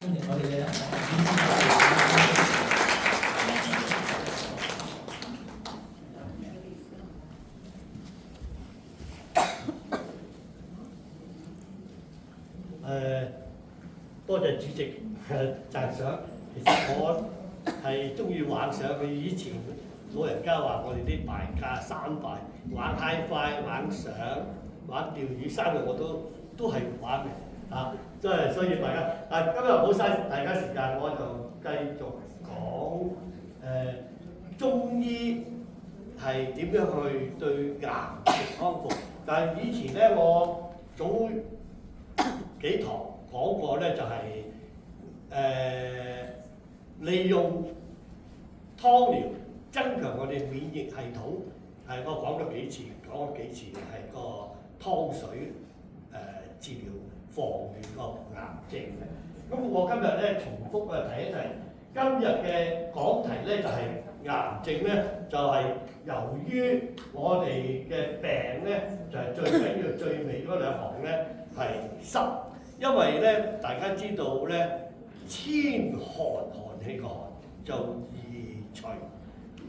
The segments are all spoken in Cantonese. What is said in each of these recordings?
我哋嘅多謝主席讚賞。其實我係中意玩相嘅，以前老人家話我哋啲敗家三敗，玩 HiFi、玩相、玩釣魚三樣我都係玩嘅啊！即係所以大家今日唔好嘥大家時間，我就繼續講中醫係點樣去對癌症康復。但係以前咧，我早幾堂講過咧，就係、利用湯療增強我哋免疫系統，係我講咗幾次，係個湯水治療防禦個癌症嘅。咁我今日咧重複提一提，今日嘅講題咧就係、癌症咧，就係、由於我哋嘅病咧，就係、最緊要最尾嗰兩行咧係濕，因為咧大家知道咧，千寒氣個寒就易除，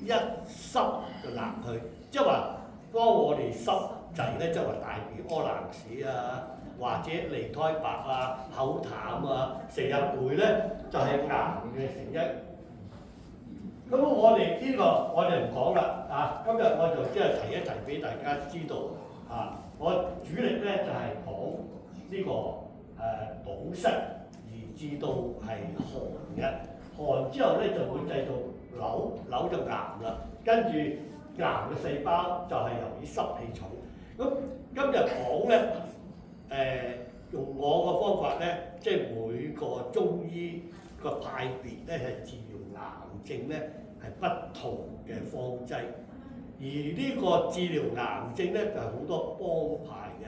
一濕就難去，即係話當我哋濕滯咧，即係話大便屙爛屎啊，或者脷苔白啊、口淡啊、成日攰咧，就係、癌嘅成因。咁我哋呢個我哋唔講啦啊！今日我就即係提一提俾大家知道啊，我主力咧就係講呢個堵塞而至到係寒嘅，寒之後咧就會製造瘤就癌啦，跟住癌嘅細胞就係由於濕氣重。咁今日講咧用我個方法咧，即係每個中醫個派別咧係治療癌症咧係不同嘅方劑，而呢個治療癌症咧就係好多幫派嘅。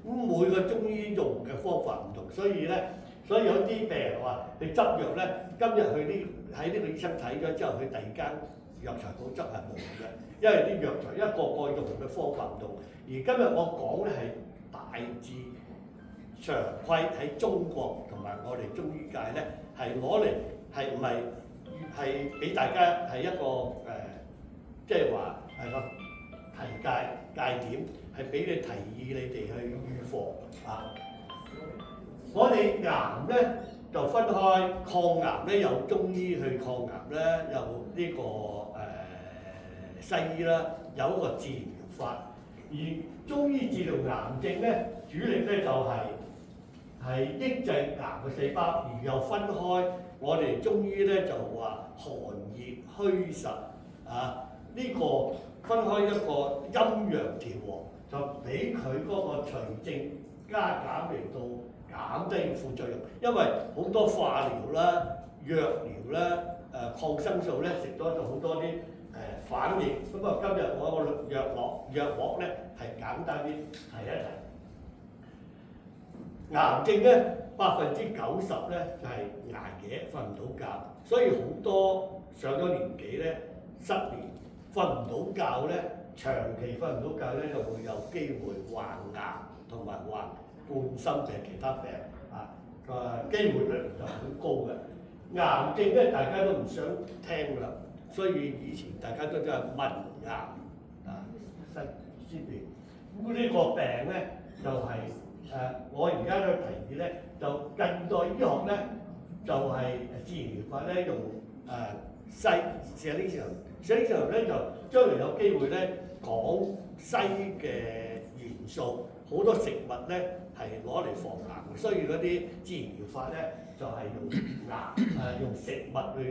咁每個中醫用嘅方法唔同，所以有啲病人話你執藥咧，今日喺呢個醫生睇咗之後，去第二間藥材鋪執係冇嘅，因為啲藥材一個個用嘅方法唔同。而今日我講咧係大致常規喺中國同埋我哋中醫界咧係攞嚟係唔係俾大家係一個即係話係個戒點，係俾你提議你哋去預防啊。我哋癌咧就分開抗癌咧，有中醫去抗癌咧，有呢個西醫啦，有一個治療法。而中醫治療癌症咧，主力咧就係抑制癌嘅細胞，而又分開。我哋中醫咧就話寒熱虛實啊，呢個分開一個陰陽調和，就俾佢嗰個除症加減嚟到減低副作用。因為好多化療啦、藥療啦、抗生素咧食咗就好多啲反應。咁啊，今日我個藥膜咧係簡單啲提一提。癌症咧90%咧就係捱夜瞓唔到覺，所以好多上咗年紀咧失眠瞓唔到覺咧，長期瞓唔到覺咧就會有機會患癌同埋患冠心病其他病啊，機會率就好高嘅。癌症咧大家都唔想聽㗎啦，所以以前大家都真係問癌啊先變。咁呢個病咧就係、我而家嘅提議咧，就近代醫學咧就係、自然療法咧用社呢場咧就將來有機會咧講西嘅元素，好多食物咧係攞嚟防癌嘅，所以嗰啲自然療法咧就係、用食物去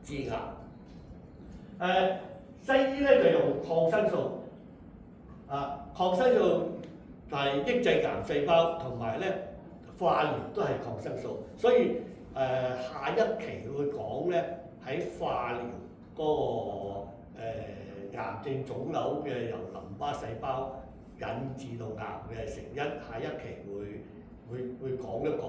治癌。西醫咧就用抗生素。抗生素係抑制癌細胞，同埋咧化療都係抗生素，所以下一期會講咧喺化療嗰個癌症腫瘤嘅由淋巴細胞引致到癌嘅成因，下一期會講一個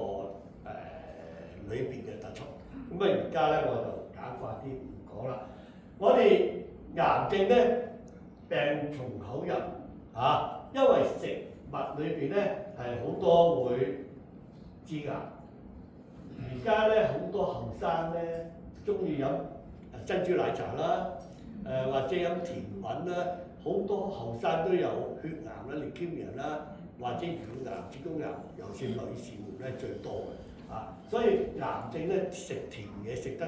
裏邊嘅突出。咁而家咧我就簡化啲唔講啦。我哋癌症咧病從口入。因為食物裏邊咧係好多會致癌。而家咧好多後生咧中意飲珍珠奶茶啦，或者飲甜品啦，好多後生都有血癌啦、leukemia啦，或者乳癌、子宮癌，尤其是女士們咧最多嘅。所以癌症咧食甜嘢食得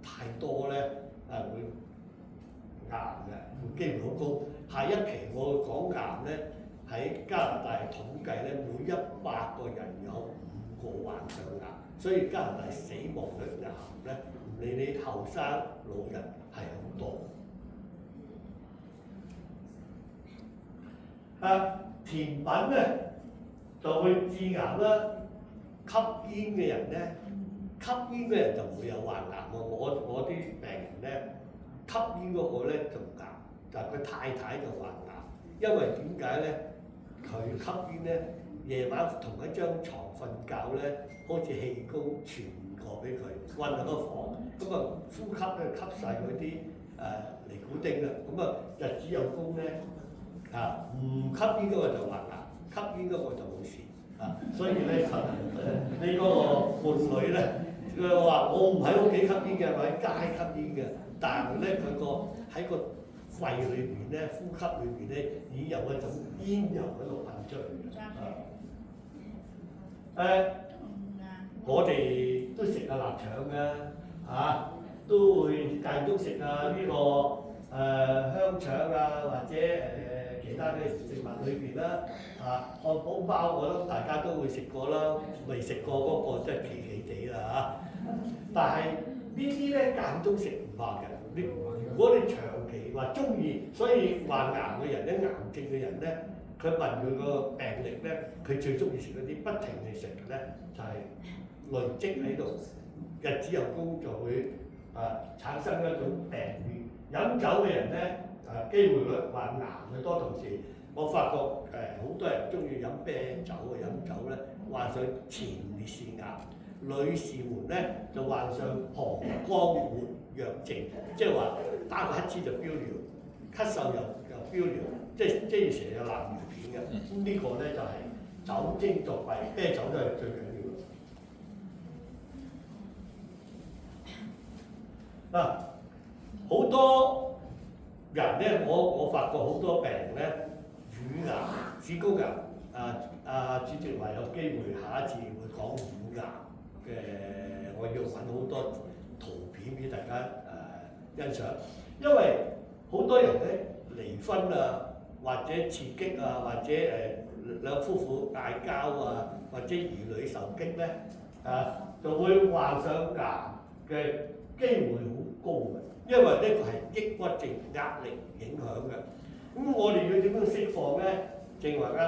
太多咧，會癌嘅機會好高。下一期我會講癌咧，喺加拿大統計咧，每100個人有5個患上癌，所以加拿大死亡率癌咧，唔理你後生老人係好多。甜品咧就會致癌啦。吸煙嘅人咧，吸煙嘅人就唔會有患癌喎。我啲病人咧，吸煙嗰個咧就癌，但係佢太太就患癌，因為點解咧？佢吸煙咧，夜晚同一張床瞓覺咧，好似氣功傳過俾佢，韞喺個房，咁啊呼吸咧吸晒嗰啲尼古丁啦，咁啊日子有功咧，唔吸煙嗰個就患癌，吸煙嗰個就冇事。所以咧你嗰個伴侶咧，佢話我唔喺屋企吸煙嘅，我喺街吸煙嘅，但係咧佢個喺個肺裏邊咧，呼吸裏邊咧已經有一種煙油喺度噴出嚟嘅。我哋都食下臘腸嘅，都會間中食下呢個香腸或者其他嘅食物裏邊啦，漢堡包我諗大家都會食過啦，未食過嗰個真係奇奇地啦但係呢啲咧間中食唔怕嘅，如果你長期話中意，所以患癌嘅人咧，癌症嘅人咧，佢問佢個病歷咧，佢最中意食嗰啲不停去食嘅咧，就係累積喺度，日子有功就會產生一種病變。飲酒嘅人咧，機會率患癌嘅多，同時我發覺好多人中意飲啤酒飲酒咧患上前列腺癌，女士們咧就患上膀胱活躍症，即係話打個乞嗤就飆尿，咳嗽又飆尿，即係成日有爛尿片嘅。咁呢個咧就係酒精作弊，啤酒都係最緊要。好多人咧，我發覺好多病人咧，乳癌、子宮癌，主席話有機會下一次會講乳癌嘅，我要揾好多圖片俾大家欣賞，因為好多人咧離婚或者刺激或者兩夫婦嗌交或者兒女受擊咧，就會患上癌嘅機會好高嘅。因為呢個係抑鬱症、壓力影響嘅。咁我哋要點樣釋放咧？正話啱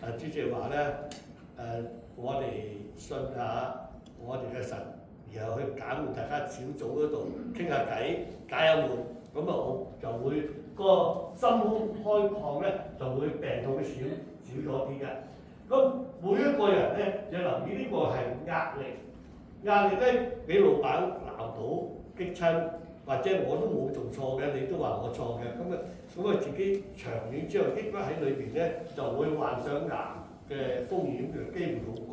啱主席話咧，我哋信下我哋嘅神，然後去解悶，大家小組嗰度傾下偈，解下悶，咁我就會個心胸開闊咧，就會病痛少咗啲嘅。咁每一個人咧，要留意呢個係壓力，壓力咧俾老闆鬧到。激親或者我都冇做錯嘅，你都話我錯嘅，咁啊自己長遠之後抑鬱喺裏邊咧，就會患上癌嘅風險嘅機會好高。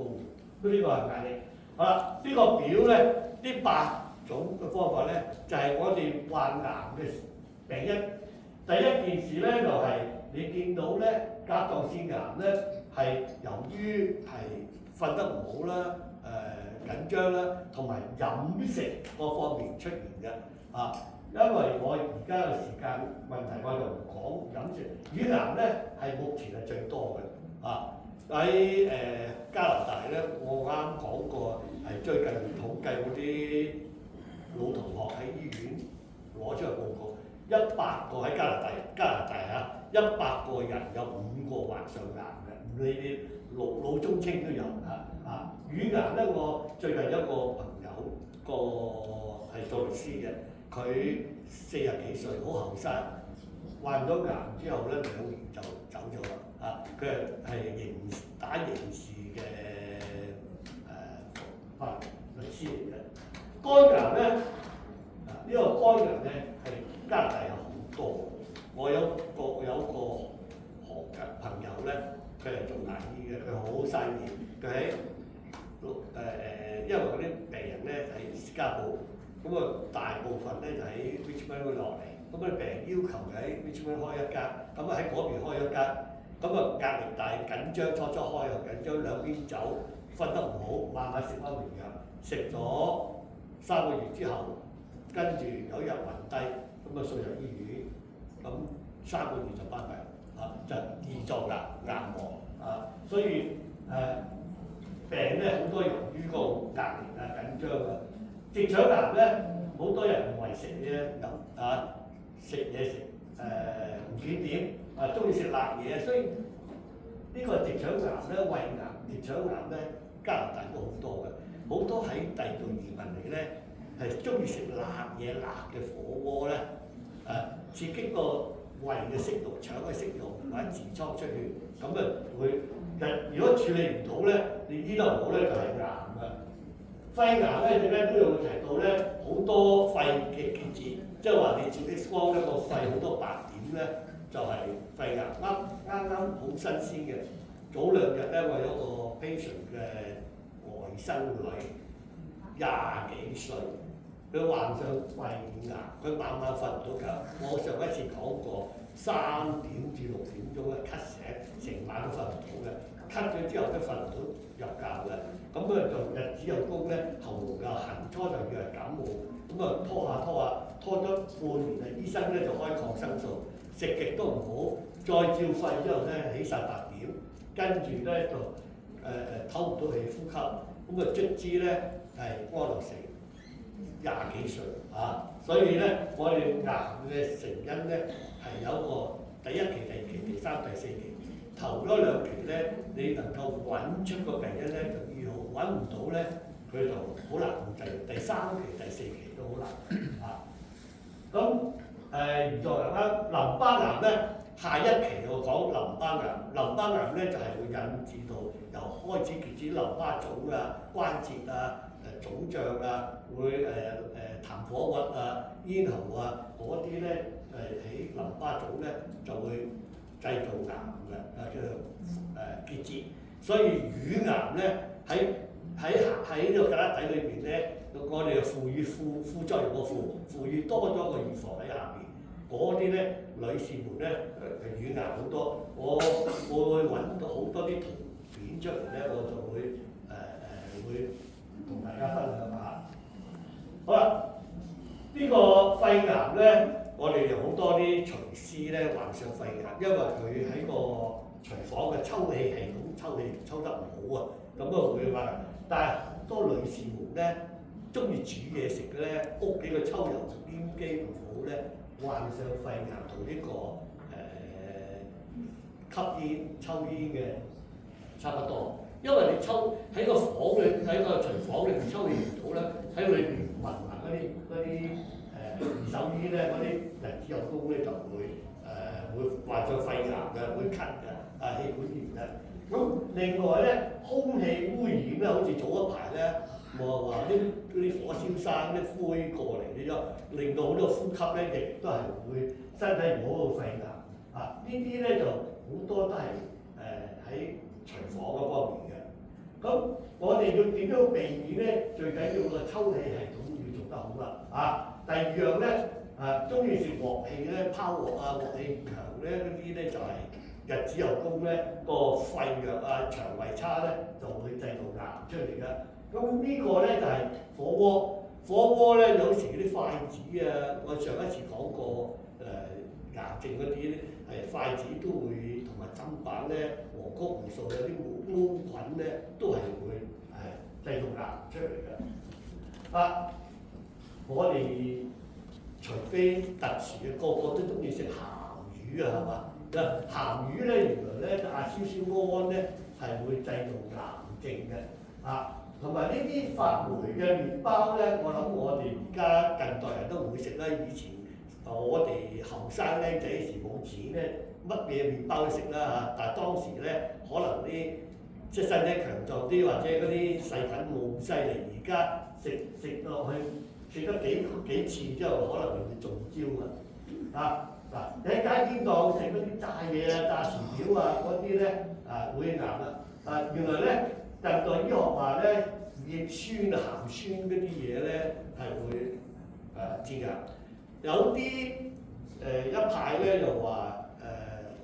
咁呢個係壓力。好啦，呢個表咧，呢8種嘅方法咧，就係我哋患癌嘅病因。第一件事咧就係你見到咧，甲狀腺癌咧係由於係瞓得唔好啦，緊張啦，同埋飲食嗰方面出現嘅因為我而家嘅時間問題，我就唔講飲食。乳癌咧係目前係最多嘅喺加拿大咧，我啱講過係最近統計嗰啲老同學喺醫院攞出嚟報告，100個喺加拿大100個人有5個患上癌嘅，唔理你老中青都有乳癌咧，我最近一個朋友係做律師嘅，佢40幾歲，好後生，患咗癌之後咧2年就走咗啦佢係打刑事嘅法律師嚟嘅。肝癌咧呢個肝癌咧係加拿大有好多，我有個朋友咧，佢係做牙醫嘅，佢好犀利，佢喺因為嗰啲病人咧喺士嘉堡，咁啊大部分咧就喺 Richmond 會落嚟，咁啊病人要求喺 Richmond 開一間，咁啊喺嗰邊開一間，咁啊壓力大緊張，初開又緊張，兩邊走，瞓得唔好，慢慢食安眠藥，食咗3個月之後，跟住有一日暈低，咁啊送入醫院，咁3個月就拜拜。就胰臟癌亡所以病咧好多由於個壓力緊張直腸癌咧，好多人唔係食嘢飲食嘢食唔檢點中意食辣嘢，所以呢個直腸癌咧、胃癌、直腸癌咧，加拿大都好多嘅，好多喺第二度移民嚟咧係中意食辣嘢、辣嘅火鍋咧刺激個胃嘅息肉、腸嘅息肉或者痔瘡出血，咁會如果處理唔到咧，你醫得唔好咧就係癌㗎。肺癌咧，陣間都有提到咧，好多肺嘅結節，即係話你照 X 光咧個肺好多白點咧，就係肺癌。啱好新鮮嘅，早2日咧我有個 patient 嘅外甥女，20幾歲。佢患上肺癌，佢晚瞓唔到覺。我上一次講過，3點至6點鐘咧咳醒，成晚都瞓唔到嘅。咳咗之後都瞓唔到入覺嘅。咁佢就日子又高咧，喉嚨又痕，初就以為感冒，咁拖咗半年啊，醫生咧就開抗生素，食極都唔好，再照肺之後咧起晒白點，跟住咧就唞唔到氣呼吸，咁卒之咧係安樂死。20幾歲所以咧，我哋癌嘅成因咧係有個第1期、第2期、第3、第4期。頭嗰2期咧，你能夠揾出個病因咧就醫好，揾唔到咧佢就好難控制。第3期、第4期都好難咁胰臟癌啦，淋巴癌咧，下一期我講淋巴癌。淋巴癌咧就係會引致到由開始結晶淋巴腫關節腫脹會痰火核咽喉嗰啲咧喺淋巴腫咧就會製造癌嘅叫做結節，所以乳癌咧喺呢個格拉底裏邊咧，我哋賦予副作用個賦予多咗個預防喺下邊，嗰啲咧女士們咧乳癌好多，我會揾到好多啲圖片出嚟咧，我就會會同大家分享下。好啦，呢個肺癌咧，我哋有好多啲廚師咧患上肺癌，因為佢喺個廚房嘅抽氣系統抽得唔好咁會話。但係好多女士們咧中意煮嘢食嘅咧，屋企嘅抽油煙機唔好咧，患上肺癌同呢個吸煙抽煙嘅差不多。因為你抽喺個房裏，喺個廚房裏面抽氣唔到咧，喺裏邊聞嗰啲二手煙咧，嗰啲日子又高咧，就會患上肺癌嘅，會咳嘅，氣管炎嘅。咁另外咧，空氣污染咧，好似早一排咧，話啲火燒山啲灰過嚟呢咗，令到好多呼吸咧，亦都係會身體唔好嘅肺癌。呢啲咧就好多都係喺廚房嗰方面嘅。咁我哋要點樣避免咧？最緊要個抽氣系統要做得好啦。第2樣咧，中意食鑊氣咧，拋鑊鑊氣強咧，嗰啲咧就係日子又高咧，個肺弱腸胃差咧，就會製造癌出嚟嘅。咁呢個咧就係火鍋咧，有時啲筷子我上一次講過癌症嗰啲咧，筷子都會同埋砧板咧，和曲霉素有啲污菌咧，都係會製造癌出嚟嘅。我哋除非特殊嘅，個個都中意食鹹魚係嘛？鹹魚咧，原來咧亞硝酸銨胺咧係會製造癌症嘅。同埋呢啲發霉嘅麵包咧，我諗我哋而家近代人都唔會食啦。以前我哋後生僆仔時冇錢咧，乜嘢麵包都食啦但係當時咧，可能啲即係身體強壯啲，或者嗰啲細菌冇咁犀利。而家食落去，食得幾次之後，可能會中招你喺街邊檔食嗰啲炸嘢炸薯條嗰啲咧會癌啦。原來咧近代醫學話咧，葉酸啊、鹹酸嗰啲嘢咧係會致癌。有啲一派咧又話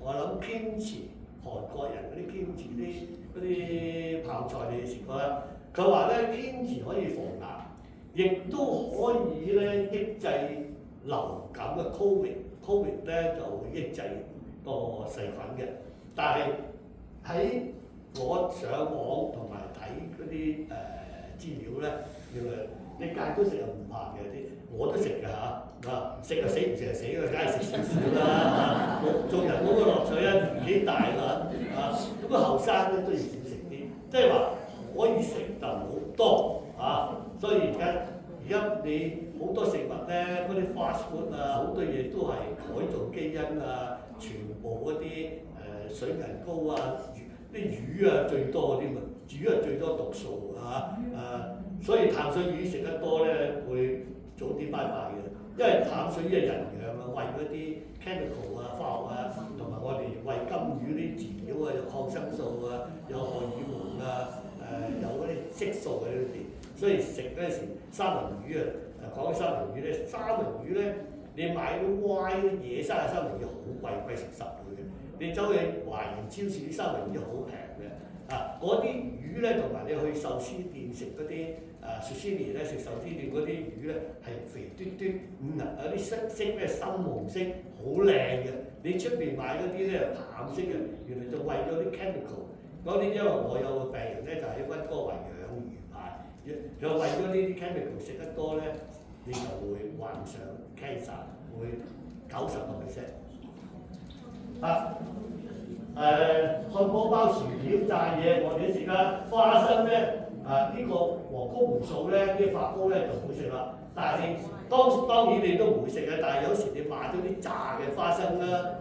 我諗偏慈韓國人嗰啲偏慈啲泡菜你哋食過啦？佢話咧偏慈可以防癌，亦都可以咧抑制流感嘅 Covid 咧就會抑制個細菌嘅。但係喺我上網同埋睇嗰啲資料咧，原來你戒咗食又唔怕嘅啲，我都食㗎嚇，食就死唔食就死，梗係食少少啦嚇。做人嗰個樂趣啊，年紀大啦咁後生咧都要少食啲，即係話可以食就唔好多所以而家你好多食物咧，嗰啲 fast food 好多嘢都係改造基因全部嗰啲水銀膏啲魚最多嗰啲魚最多毒素所以淡水魚食得多咧會早啲拜拜嘅，因為淡水魚係人養餵嗰啲 chemical 化學同埋我哋餵金魚啲飼料有抗生素有荷爾蒙有嗰啲色素喺裏邊，所以食嗰陣時三文魚講起三文魚咧，三文魚咧你買啲歪啲野生嘅三文魚好貴，貴成10倍嘅。你走去華人超市啲三文魚好平嘅嗰啲魚咧，同埋你去壽司店食嗰啲Sushi咧，食壽司店嗰啲魚咧係肥嘟嘟，有啲色咧深紅色，好靚嘅。你出邊買嗰啲咧淡色嘅，原來就為咗啲 chemical。嗰啲因為我有個病人咧就喺溫哥華養魚排，就為咗呢啲 chemical 食得多咧，你就會患上 cancer， 會90%。漢堡包、薯條、炸嘢，我哋食啦。花生咧，呢個黃曲霉素咧，啲發糕咧就唔好食啦。但係當然你都唔會食嘅，但係有時你買咗啲炸嘅花生啦，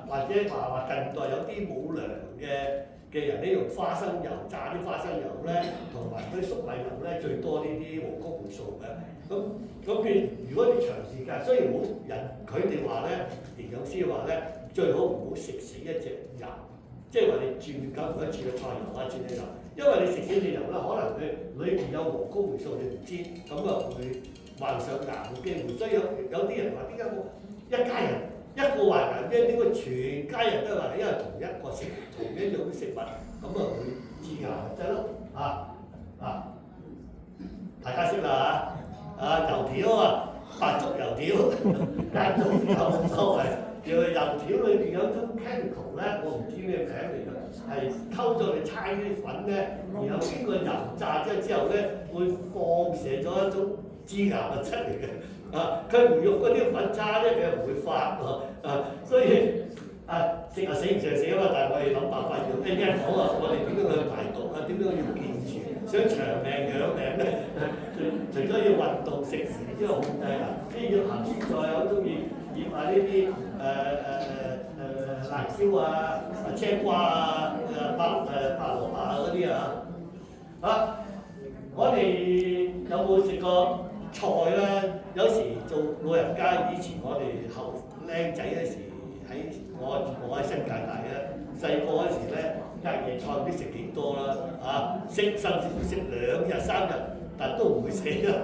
或者話近代有啲冇糧嘅人咧，用花生油炸啲花生油咧，同埋嗰啲粟米油咧，最多呢啲黃曲霉素嘅。咁如果你長時間，雖然冇人佢哋話咧，營養師話咧。最好唔好食死一隻油，即係話你轉緊唔一轉嘅菜油轉嘅油，因為你食死隻油咧，可能佢裏面有黃曲霉素你唔知，咁會患上癌嘅機會。所以有啲人話點解我一家人一個患癌咧，點解全家人都患？因為同一個食同一種食物，會致癌就係咯大家識啦油條白粥油條，間中有冇所謂？叫油條裏邊有種 chemical 咧，我唔知咩名嚟㗎，係溝咗你猜啲粉咧，然後經過油炸之後咧，會放射咗一種致癌物質嚟嘅。佢唔用嗰啲粉叉咧，佢又唔會發所以食死唔食死啊嘛，但係我哋諗辦法要一講我哋點樣去排毒點樣要健全，想長命養命咧，除咗要運動食時之後控制啲要行蔬菜好中意。醃呢啲辣椒青瓜白蘿蔔嗰啲我哋有冇食過菜咧？有時做老人家，以前我哋僆仔嗰時我喺新界大細個嗰時咧，隔夜菜唔知食幾多啦甚至乎食2日3日，但都唔會死啦。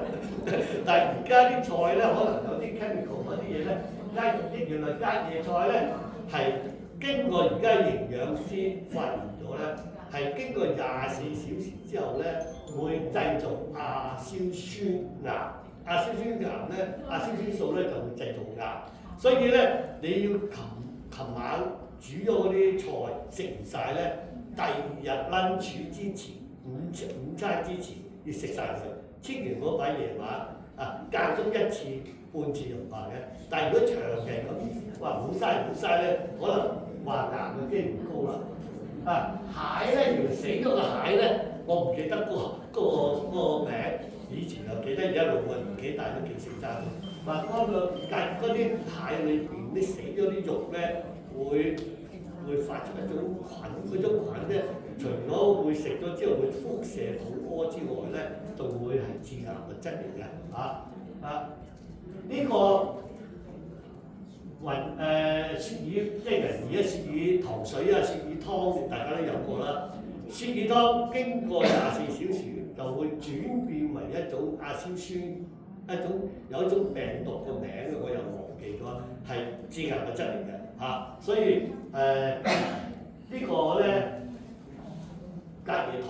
但係而家啲菜咧，可能有啲 chemical 嗰啲嘢咧。原來隔夜菜咧係經過而家營養師發現咗咧，係經過24小時之後咧，會製造亞硝酸鹽。亞硝酸鹽咧，亞硝酸素咧就會製造癌。所以咧，你要琴晚煮咗嗰啲菜食唔晒咧，第二日 lunch 之前午餐之前要食晒佢，千祈唔好擺夜晚。間中1次半次就唔怕嘅，但係如果長期咁話唔好嘥咧，可能患癌嘅機會高啦。蟹咧，原來死咗個蟹咧，我唔記得個名，以前又記得，而家老嘅年紀大都記性差。話嗰啲蟹裏邊啲死咗啲肉咧，會發出一種菌，嗰種菌咧，除咗會食咗之後會輻射肚屙之外咧，仲會係致癌物質嚟嘅。呢個鱈魚，即係而家鱈魚糖水鱈魚湯，大家都有過啦。鱈魚湯經過24小時就會轉變為一種亞硝酸，有一種病毒個名我又忘記咗，係致癌物質嚟嘅嚇。所以呢個咧隔夜湯、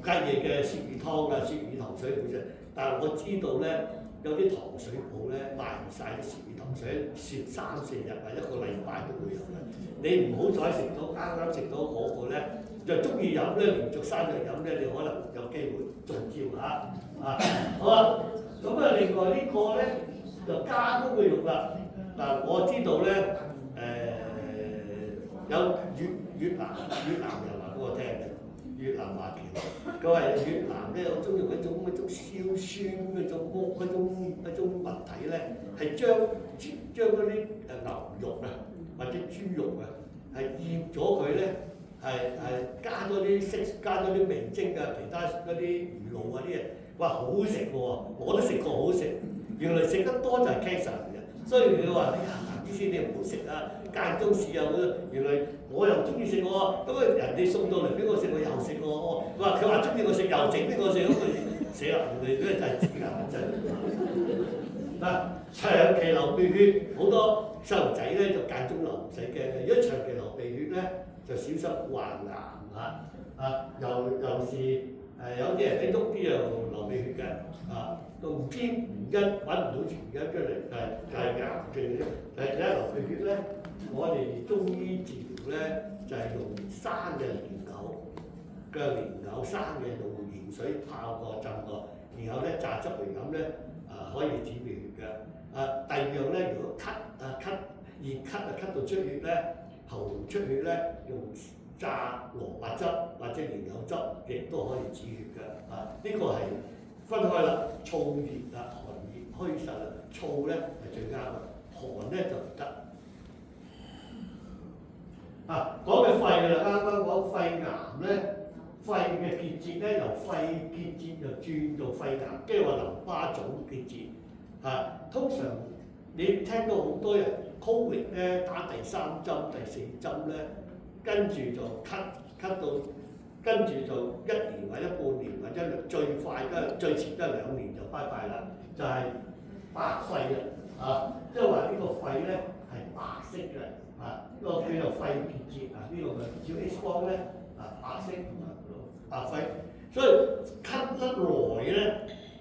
隔夜嘅鱈魚湯啊、鱈魚糖水好食，但係我知道咧有啲糖水鋪咧賣唔晒啲鱈魚糖水，鱈3、4日或者1個禮拜都會有嘅。你唔好再食到啱食到嗰個咧。就中意飲咧，連續3日飲咧，你可能有機會中招嚇好啦，咁啊，另外呢個咧就加工嘅肉啦。嗱，我知道咧有越南人話俾我聽嘅，越南華僑，佢話越南咧有中用一種硝酸嗰種物體咧，係將嗰啲牛肉啊或者豬肉啊係醃咗佢咧。係加多啲色，加多啲味精啊，其他嗰啲魚露啊啲嘢，哇好好食喎！我都食過好食。原來食得多就係 cancer 嘅，所以佢話：哎呀，啲先你唔好食啊，間中試下佢。原來我又中意食喎，咁啊人哋送到嚟俾我食，我又食喎。佢話中意我食，又整俾我食，咁佢死啦！原來都係致癌物質。嗱，長期流鼻血，好多細路仔咧就間中流唔使驚嘅，如果長期流鼻血咧，就小心患癌尤其是有啲人咧喐啲又流鼻血嘅都唔知原因揾唔到原因出嚟，就係癌症嘅啫。但係流鼻血咧，我哋中醫治療咧就係用生嘅蓮藕生嘅用鹽水泡過浸過，然後咧榨汁嚟飲咧可以止鼻血嘅。第二樣咧，如果熱咳到出血咧。喉嚨出血咧，用炸蘿蔔汁或者蓮藕汁，亦都可以止血嘅。呢個係分開啦，燥熱啊、寒熱虛實啊，燥咧係最啱嘅，寒咧就唔得。講嘅肺啦，啱啱講肺癌咧，肺嘅結節咧由肺結節就轉做肺癌，即係話淋巴腫結節。通常你聽到好多人。Covid 咧打第3針、第4針咧，跟住就咳到，跟住就1年或者半年或者最快最遲都係2年就拜拜啦，就係白肺啦即係話呢個肺咧係白色嘅呢個叫做肺結節呢個嘅照 X 光咧白色白肺，所以咳得耐咧，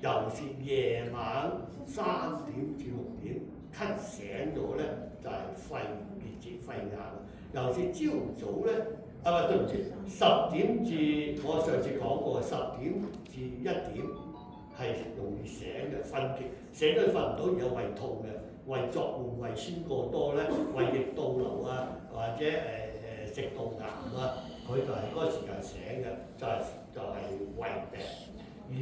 尤其是夜晚3點至6點咳醒咗咧。就係肺結節、肺癌，尤其是朝早咧，對唔住，10點至我上次講過10點至1點係容易醒嘅，醒咗瞓唔到，有胃痛嘅，胃作悶、胃酸過多咧，胃液倒流或者食道癌佢就係嗰個時間醒嘅，就係胃病。而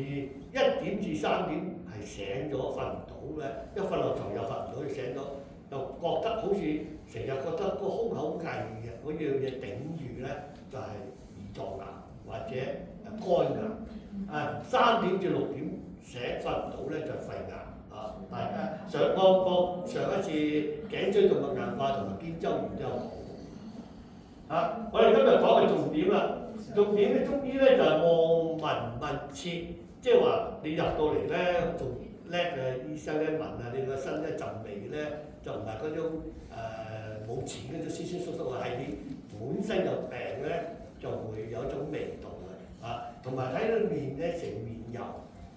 1點至3點係醒咗瞓唔到咧，一瞓落床又瞓唔到，就醒咗。就覺得好似成日覺得個胸口翳嘅，嗰樣嘢頂住咧，就係胰臟癌或者肝癌。3點至6點醒瞓唔到咧，就係肺癌。大家上一次頸椎動脈硬化同埋肩周炎都有講。我哋今日講嘅重點啦，重點嘅中醫咧就係望聞問切，即係話你入到嚟咧，仲叻嘅醫生咧聞下你個身一陣味咧。就唔係嗰種冇錢嗰種酸酸縮縮係你本身有病咧，就會有一種味道嘅同埋睇到面咧成面油，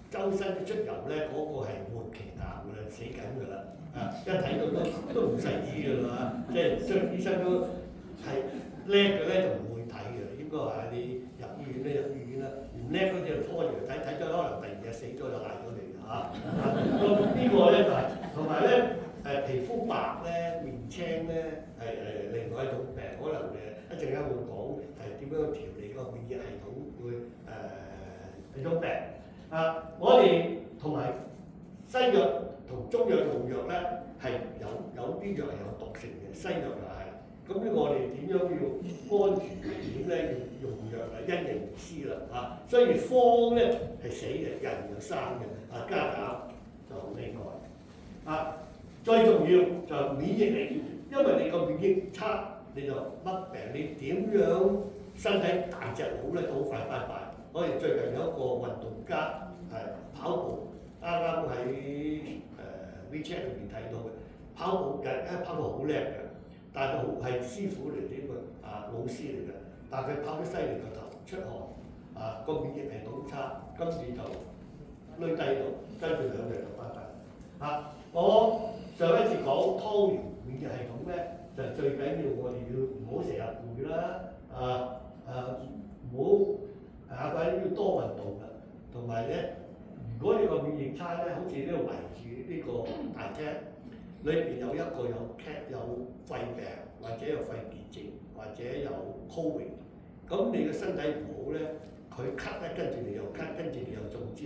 周身都出油咧，嗰個係末期癌㗎啦，死緊㗎啦一睇到都唔使醫㗎啦即係張醫生都係叻嘅咧就唔會睇嘅，應該話你入醫院咧入醫院啦，唔叻嗰啲就拖住睇咗，可能第2日死咗就賴咗你呢個咧就係同埋咧。皮膚白咧、面青咧係另外一種病，可能一陣間會講係點樣調理個免疫系統會呢種病我哋同埋西藥同中藥用藥咧係有啲藥係有毒性嘅，西藥又係。咁呢個我哋點樣要安全點咧？要用藥因人而施啦所以方咧係死嘅，人就生嘅加減就另外最重要就係免疫力，因為你個免疫差，你就乜病，你點樣身體大隻佬咧都好快拜拜。我哋最近有一個運動家跑步，啱啱喺WeChat 裏邊睇到嘅，跑步跑到好叻嘅，但係佢係師傅嚟呢個老師嚟嘅，但係佢跑得犀利個頭出汗個免疫系統差，跟住就攣低到，跟住2日就翻返。我上一次講湯圓免疫系統咧，就最緊要我哋要唔好成日攰啦，唔好快啲要多運動啦，同埋咧，如果你個免疫差咧，好似呢度圍住呢個大廳，裏邊有一個有肺病或者有肺結症或者有 Covid， 咁你個身體唔好咧，佢咳咧，跟住你又咳，跟住你又中招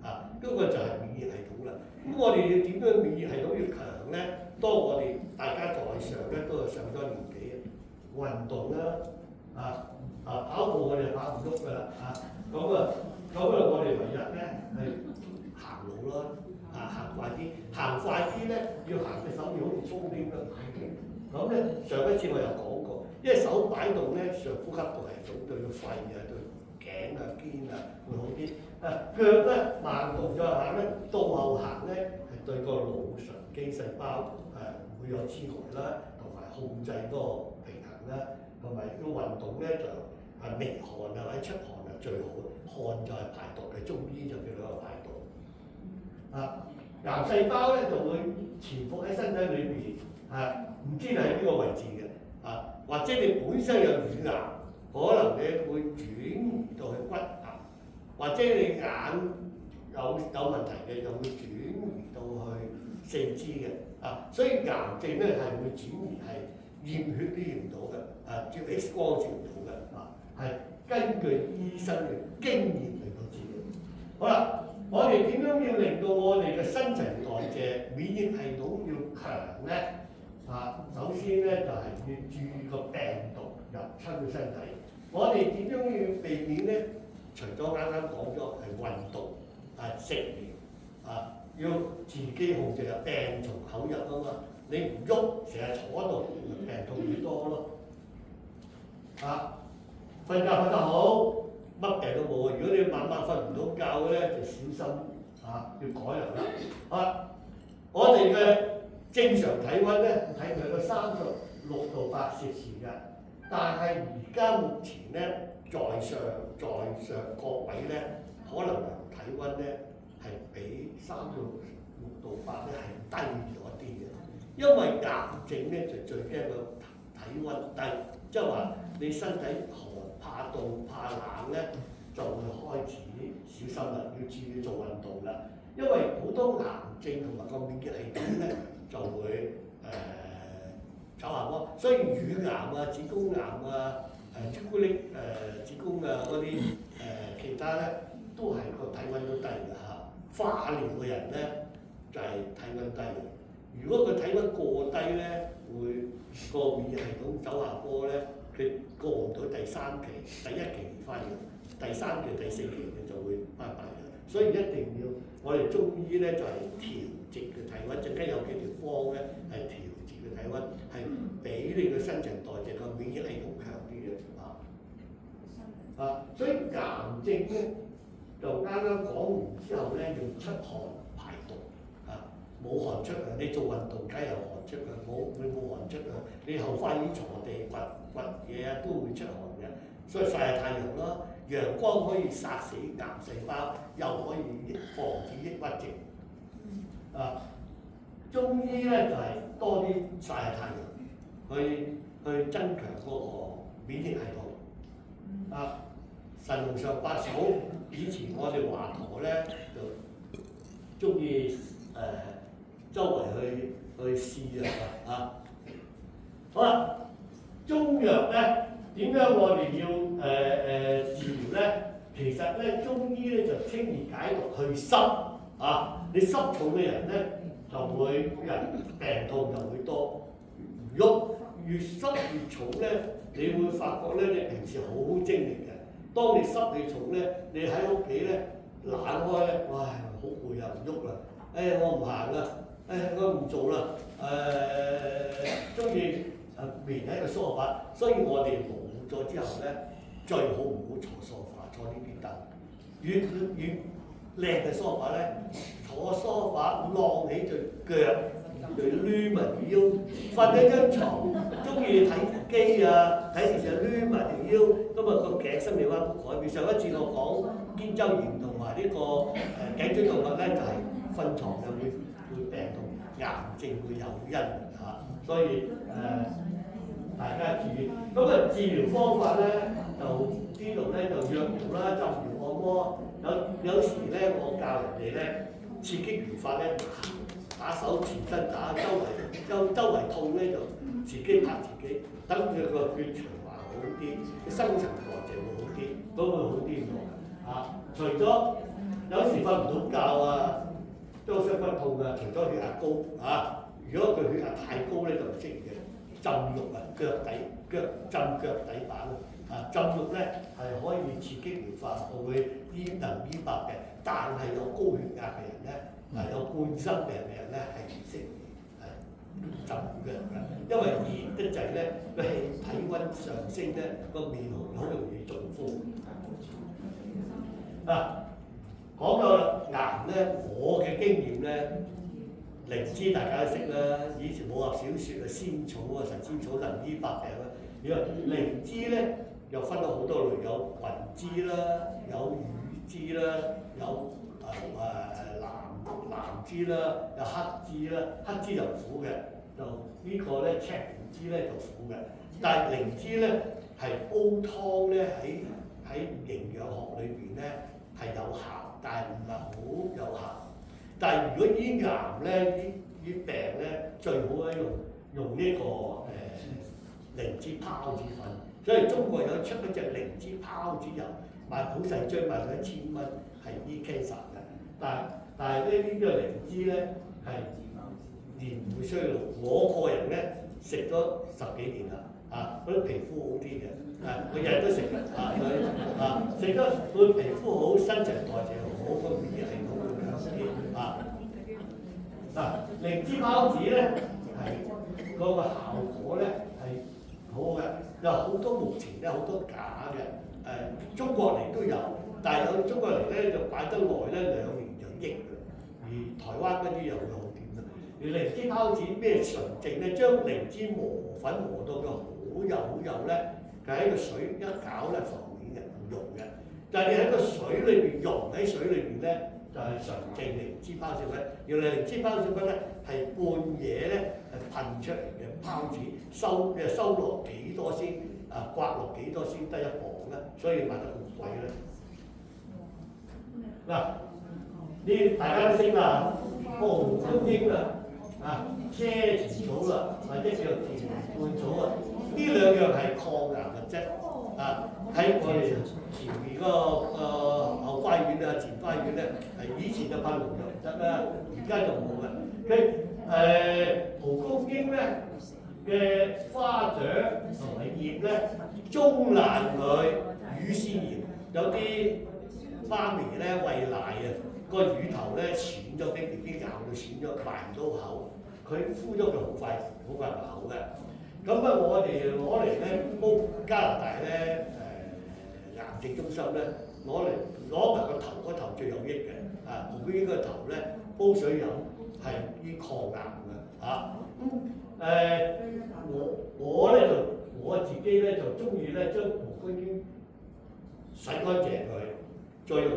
呢個就係免疫系統啦。咁我哋要點樣免疫系統要強咧？當我哋大家在上咧都係上咗年紀，運動啦，跑步我哋跑唔喐㗎啦，咁我哋唯一咧係行路咯，行快啲咧，要行隻手要好似粗啲咁樣。咁咧上一次我有講過，因為手擺動咧上呼吸道系統對個肺對頸肩會好啲。腳咧慢動作行咧，倒後行咧係對個腦神經細胞唔會有痴呆啦，同埋控制嗰個平衡啦，同埋個運動咧就微汗或者出汗最好，汗就係排毒嘅，中醫就叫做排毒。癌細胞咧就會潛伏喺身體裏邊，唔知你喺邊個位置嘅，或者你本身有乳癌，可能你會轉移到去骨癌，或者你眼有問題嘅，就會轉移到去四肢嘅，所以癌症咧係會轉移係驗血都驗唔到嘅，照 X 光照唔到嘅，係根據醫生嘅經驗嚟到治療。好啦，我哋點樣要令到我哋嘅新陳代謝免疫系統要強咧？首先咧就係要注意個病毒入侵嘅身體。我哋點樣要避免咧？除咗啱啱講咗係運動、食療，要自己控制病從口入啊嘛。你唔喐，成日坐喺度，病痛越多咯。瞓覺瞓得好，乜病都冇。如果你晚晚瞓唔到覺嘅咧，就小心要改良啦。我哋嘅正常體温咧，睇佢個36度8攝氏嘅，但係而家目前咧，在上各位咧，可能體温咧係比36度8咧係低咗啲嘅，因為癌症咧就最驚個體温低，即係話你身體寒怕凍怕冷咧，就會開始小心啦，要注意做運動啦，因為好多癌症同埋個免疫系統咧就會走下坡，所以乳癌子宮癌朱古力子宮嗰啲其他咧都係個體温都低嘅化療嘅人咧就係體温低嘅。如果佢體温過低咧，會個免疫系統走下坡咧，佢過唔到第3期、第1期化療，第3期、第4期佢就會拜拜嘅。所以一定要我哋中醫咧就係調節嘅體温，陣間有幾條方咧係調節嘅體温，係比你嘅新陳代謝個免疫系統強啲嘅。所以癌症咧就啱啱講完之後咧，要出汗排毒，冇汗出你做運動梗有汗出你冇汗出你後花園坐地掘嘢都會出汗嘅，所以曬下太陽咯，陽光可以殺死癌細胞，又可以防止抑鬱症。中醫咧就係多啲曬下太陽，去增強嗰個免疫系統。神農嘗百草，以前我哋華佗咧就中意周圍去試藥好啦，中藥咧點樣我哋要治療咧？其實咧中醫咧就清熱解毒去濕你濕重嘅人咧就會病痛就會多，如果越濕越重咧，你會發覺咧你平時好精力嘅。當你濕氣重咧，你喺屋企咧懶開咧，哇好攰又唔喐啦，我唔行啦，我唔做啦，中意眠喺個梳化，所以我哋老咗之後咧，最好唔好坐梳化，坐呢邊凳。越靚嘅梳化咧，坐梳化晾起對腳，就攣埋條腰，瞓喺張床，中意睇機啊，睇電視攣埋條腰，咁啊個頸生理彎曲改變。上一次我講肩周炎同埋呢個頸椎動脈咧，就係瞓床就會病同癌症會有因嚇，所以大家注意。咁啊治療方法咧，就呢度咧就藥療啦、浸療、按摩。有時咧，我教人哋咧刺激療法咧，打手全身打，周圍痛咧就自己拍自己，等佢個血循環好啲，新陳代謝會好啲，都會好啲喎。除咗有時瞓唔到覺啊，周身骨痛啊，除咗血壓高如果佢血壓太高咧就唔適宜嘅。浸浴浸腳底板浸浴咧係可以刺激療法，會能醫白嘅。但係有高血壓嘅人咧，有冠心病嘅人咧係唔適宜浸腳嘅，因為熱得滯咧，個體温上升咧，個面好容易中風。講到癌咧，我嘅經驗咧。靈芝大家都識啦，以前武俠小説仙草神仙草能醫百病啦。如果靈芝咧又分咗好多類，有雲芝啦，有乳芝啦，有藍芝啦，有黑芝啦。黑芝就苦嘅，就呢個咧赤靈芝咧就苦嘅。但係靈芝咧係煲湯咧喺營養學裏邊咧係有效，但係唔係好有效。但係如果醫癌咧，啲病咧最好咧用呢個靈芝孢子粉，所以中國有出一隻靈芝孢子油，賣好細張，賣到1000蚊，係醫 cancer 嘅。但係呢個靈芝咧係年唔會衰老。我個人咧食咗10幾年啦，嗰啲皮膚好啲嘅，我日日都食嘅，食得佢皮膚好，新陳代謝好，個免疫系統會強啲。靈芝孢子咧係嗰個效果咧係好嘅，有好多目前咧好多假嘅，中國嚟都有，但係有中國嚟咧就擺得耐咧2年就益㗎，而台灣嗰啲又會好掂啦。而靈芝孢子咩純正咧？將靈芝磨粉磨到佢好幼咧，佢喺個水一攪咧浮面嘅，唔溶嘅。但係你喺個水裏邊溶喺水裏邊咧。就係純正靈芝孢子粉，原來靈芝孢子粉咧係半夜咧係噴出嚟嘅孢子，收落幾多先刮落幾多先得1磅咧，所以賣得咁貴咧。呢大家都識啦，蒲公英啦，車前草啦，或者叫田半草呢兩樣係抗癌物質喺我哋前面嗰個後花園前花園咧，以前就噴農藥唔得啦，而家就冇啦。蒲公英咧嘅花掌同埋葉咧中爛佢，乳腺炎，有啲媽咪咧餵奶個乳頭咧損咗，俾 BB 咬到損咗，埋唔到口，佢敷咗佢好快埋口嘅。咁我哋攞嚟咧煲加拿大咧癌症中心咧攞埋個頭最有益嘅蒲公英個頭咧煲水飲係醫抗癌嘅我自己咧就中意咧將蒲公英洗乾淨佢，再用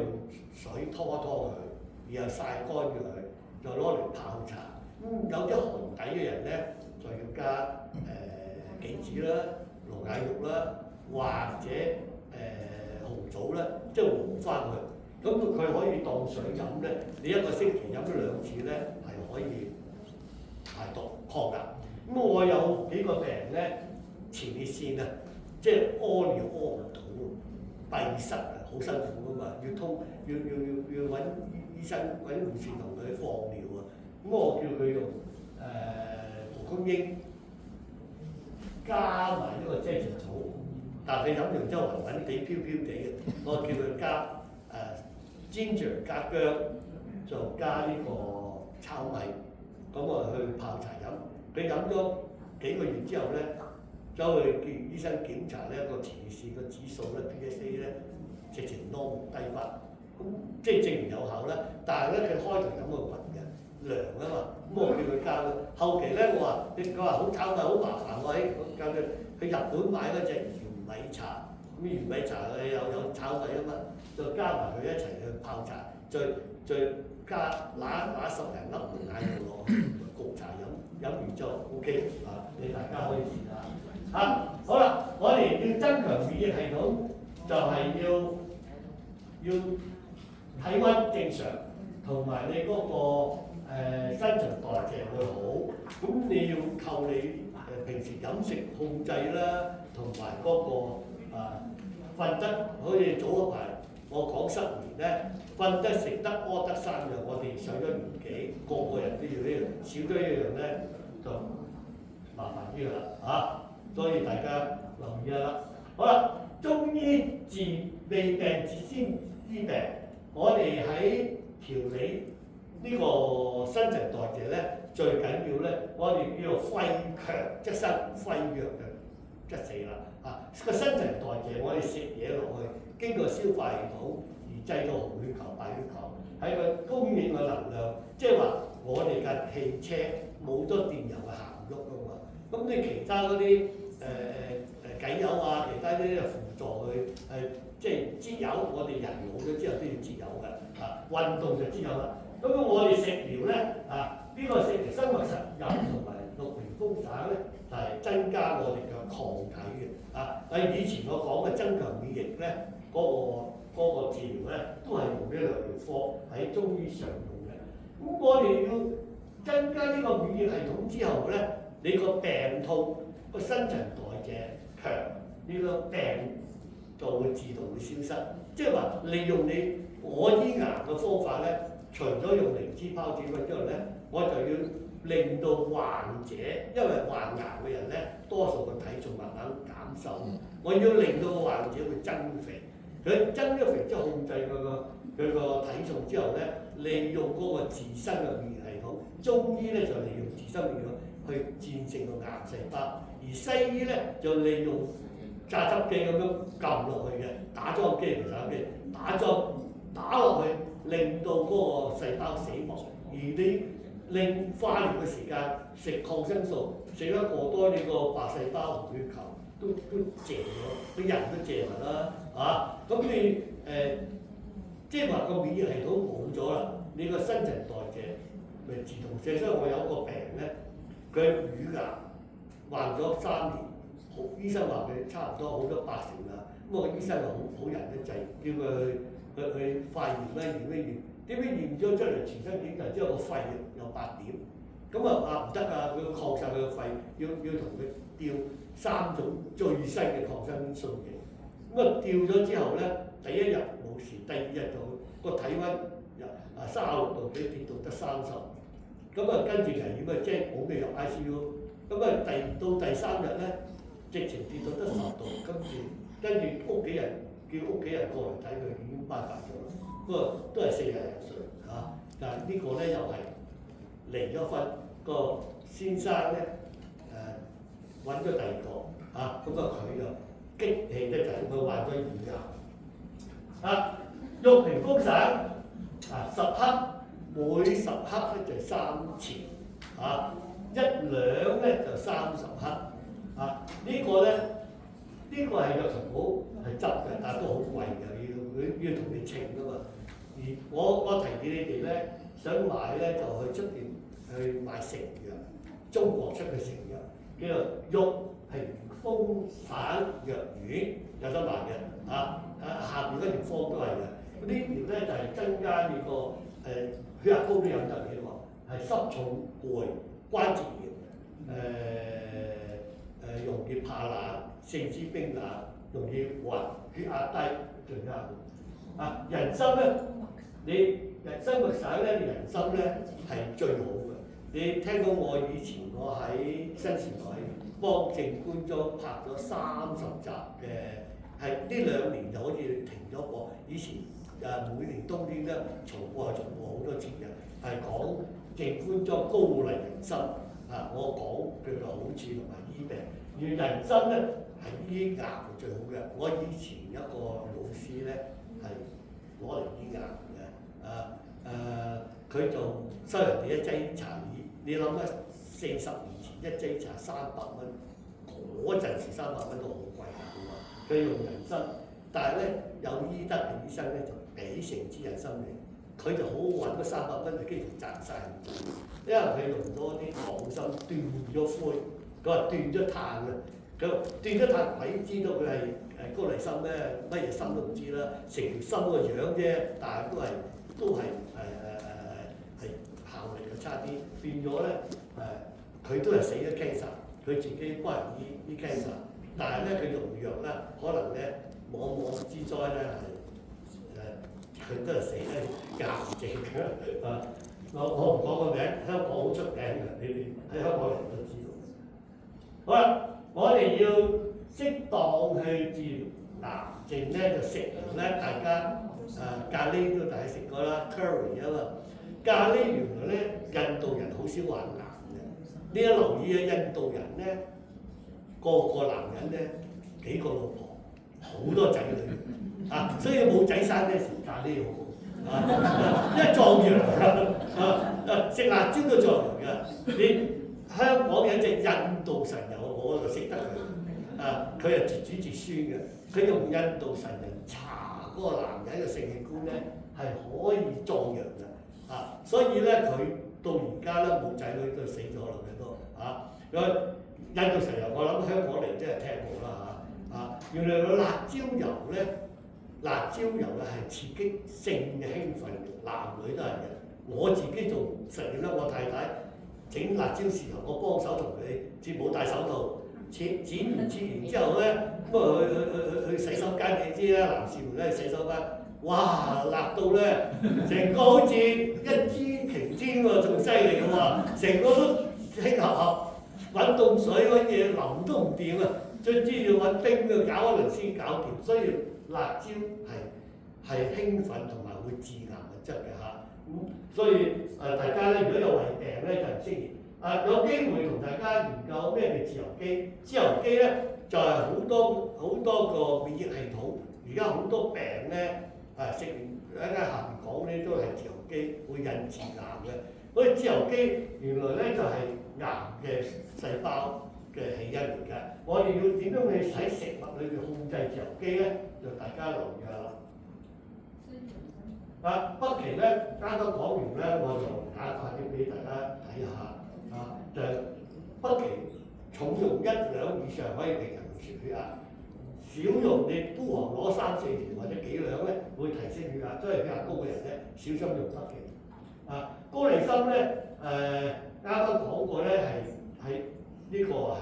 水拖佢，然後曬乾佢，就攞嚟泡茶。有啲寒底嘅人咧就要加杞子啦、龍眼肉啦，或者紅棗啦，即係和翻佢。咁佢可以當水飲咧，你一個星期飲咗2次咧，係可以排毒抗癌。咁我有幾個病人咧，前列腺即係屙尿屙唔到，閉塞好辛苦噶嘛，要揾醫生揾護士同佢放尿咁我叫佢用蒲公英。加埋呢個車前草，但係佢飲完之後暈暈地、飄飄地嘅，我叫佢加ginger 加薑，就加呢個糙米，咁我去泡茶飲。佢飲咗幾個月之後咧，走去見醫生檢查咧個前列腺個指數咧 PSA 咧直情攞低翻，咁即係證明有效啦。但係咧，佢開頭飲個雲嘅涼啊嘛，咁我叫佢加咯。後期咧，我話佢話好炒米好麻煩喎，喺教佢去日本買嗰隻玄米茶，咁玄米茶佢有炒米啊嘛，就加埋佢一齊去泡茶，再加揦10零粒梅奶油落去焗茶飲完之後 OK 啊，你大家可以試下。好啦，我哋要增強免疫系統，就係要體温正常，同埋你嗰個新陳代謝會好。咁你要靠你平時飲食控制啦，同埋嗰個瞓得，好似早一排我講失眠咧，瞓得食得屙得3樣，我哋上咗年紀，個人都要呢樣，少咗一樣咧就麻煩啲啦所以大家留意下啦。好啦，中醫治未病治先醫病，我哋喺調理呢個新陳代謝咧，最緊要咧，我哋叫做肺強則生，肺弱就死啦個新陳代謝，我哋食嘢落去，經過消化系統而製造紅血球、白血球，喺個供應嘅能量，即係話我哋架汽車冇咗電油係行唔喐噶嘛。咁你其他嗰啲計油啊，其他啲輔助去即係節油，我哋人老咗之後都要節油嘅運動就節油啦。咁我哋食療咧呢個食療生物實驗同埋綠屏風散咧，就係增加我哋嘅抗體嘅以前我講嘅增強免疫咧，嗰個治療咧，都係用呢兩條科喺中醫常用嘅。咁我哋要增加呢個免疫系統之後咧，你個病痛個新陳代謝強，呢個病就會自動會消失。即係話利用我醫癌嘅方法咧，除咗用靈芝孢子粉之後咧，我就要令到患者，因為患癌嘅人咧，多數個體重慢慢減瘦，我要令到患者會增肥。佢增咗肥之後控制佢個體重之後咧，利用嗰個自身嘅免疫系統，中醫咧就利用自身免疫系統去戰勝個癌細胞，而西醫咧就利用榨汁機咁樣撳落去嘅，打樁機唔係打機，打落去令到嗰個細胞死亡，而你令化療嘅時間食抗生素食得過多，你個白細胞紅血球都謝咗，啲人都謝埋啦咁你即係話個免疫系統冇咗啦，你個新陳代謝咪自動卸。所以我有個病咧，佢乳癌患咗3年，醫生話佢差唔多好咗80%啦。咁我醫生係好人一滯，叫佢去化驗咧，驗，點解驗咗出嚟全身檢查之後個肺有8點，咁唔得佢要擴散佢個肺，要同佢吊3種最新嘅抗生素嘅。咁吊咗之後咧，第1日冇事，第2日就個體温36度幾跌到得30，咁跟住危險即係冇嘅入 ICU，咁到第3日咧，直情跌到得10度，跟住屋企人叫屋企人過嚟睇佢已經拜拜咗啦。不過都係40零歲但係呢個咧又係離咗婚，個先生咧揾咗第2個咁佢就激氣咧就係佢患咗乳癌玉屏風散10克，每10克咧就3錢1兩咧就30克呢個咧呢個係藥材鋪係執嘅，但係都好貴嘅，要同你稱噶嘛。而我提議你哋咧，想買咧就去出邊去買成藥，中國出嘅成藥叫做玉屏風散藥丸，有得賣嘅下邊嗰條方都係嘅。呢條咧就係增加你個血壓高都飲得嘅喎，係濕重攰、關節炎容易怕冷、四肢冰冷、容易暈、血壓低最啱人參咧，你人參麥散咧，人參咧係最好嘅。你聽到我以前我喺新時代幫正官莊拍咗30集嘅，係呢2年就好似停咗播。以前每年冬天咧重播好多節嘅，係講正官莊高麗人參我講佢嘅好處同埋醫病。而人參咧係醫癌最好嘅。我以前一個老師咧係攞嚟醫癌嘅。佢就收人哋一劑茶，你諗下40年前一劑茶300蚊，嗰陣時300蚊都好貴下嘅喎。佢用人參，但係咧有醫德嘅醫生咧就俾成支人參你，佢就好揾嗰300蚊就幾乎賺晒，因為佢用咗啲廣參斷咗灰，佢話斷咗碳嘅。佢斷咗碳，鬼知道佢係高麗參咩？乜嘢參都唔知啦，成條參個樣啫，但係都係效力就差啲，變咗咧佢都係死咗 cancer， 佢自己幫人醫 cancer， 但係咧佢用藥咧，可能咧往之災咧佢都係死喺癌症嘅。我唔講個名，香港好出名嘅，你哋喺香港人都知道。好啦。我哋要適當去治療癌症咧，就食療咧，大家咖喱都大家食過啦 ，curry 啊嘛。咖喱原來咧，印度人好少患癌嘅。你一留意啊，印度人咧，個男人咧幾個老婆，好多仔女啊，所以冇仔生咧食咖喱好好因為壯陽食辣椒都壯陽㗎。你香港有隻印度神油，我就識得佢。佢係絕子絕孫嘅，佢用印度神人搽嗰個男人嘅性器官咧，係可以壯陽嘅。所以咧佢到而家咧冇仔女都死咗啦，佢都印度神油我諗香港嚟真係聽過啦原來個辣椒油咧，辣椒油咧係刺激性嘅興奮嘅，男女都係嘅。我自己做實驗咧，我太太整辣椒豉油，我幫手同佢，只冇戴手套，剪完之後咧，咁去洗手間，你知啦，男士們咧去洗手間，哇辣到咧，成個好似一支擎天喎，仲犀利嘅喎，成個都興合合，揾凍水揾嘢淋都唔掂啊，最知要揾冰去搞一輪先搞掂，所以辣椒係興奮同埋會致癌物質嘅嚇。所以大家咧，如果有胃病咧，就唔適宜。有機會同大家研究咩叫自由基。自由基咧就係好多個免疫系統。而家好多病咧，食完一間下面講咧都係自由基會引致癌嘅。嗰啲自由基原來咧就係癌嘅細胞嘅起因嚟㗎。我哋要點樣去喺食物裏邊控制自由基咧？就大家留意下啦。北芪咧，啱啱講完咧，我就打快啲俾大家睇下就北芪重用1兩以上可以平衡血壓，少用你孤寒攞3、4條或者幾兩咧，會提升血壓。所以血壓高嘅人咧，小心用北芪。高麗參咧，啱啱講過咧係呢個係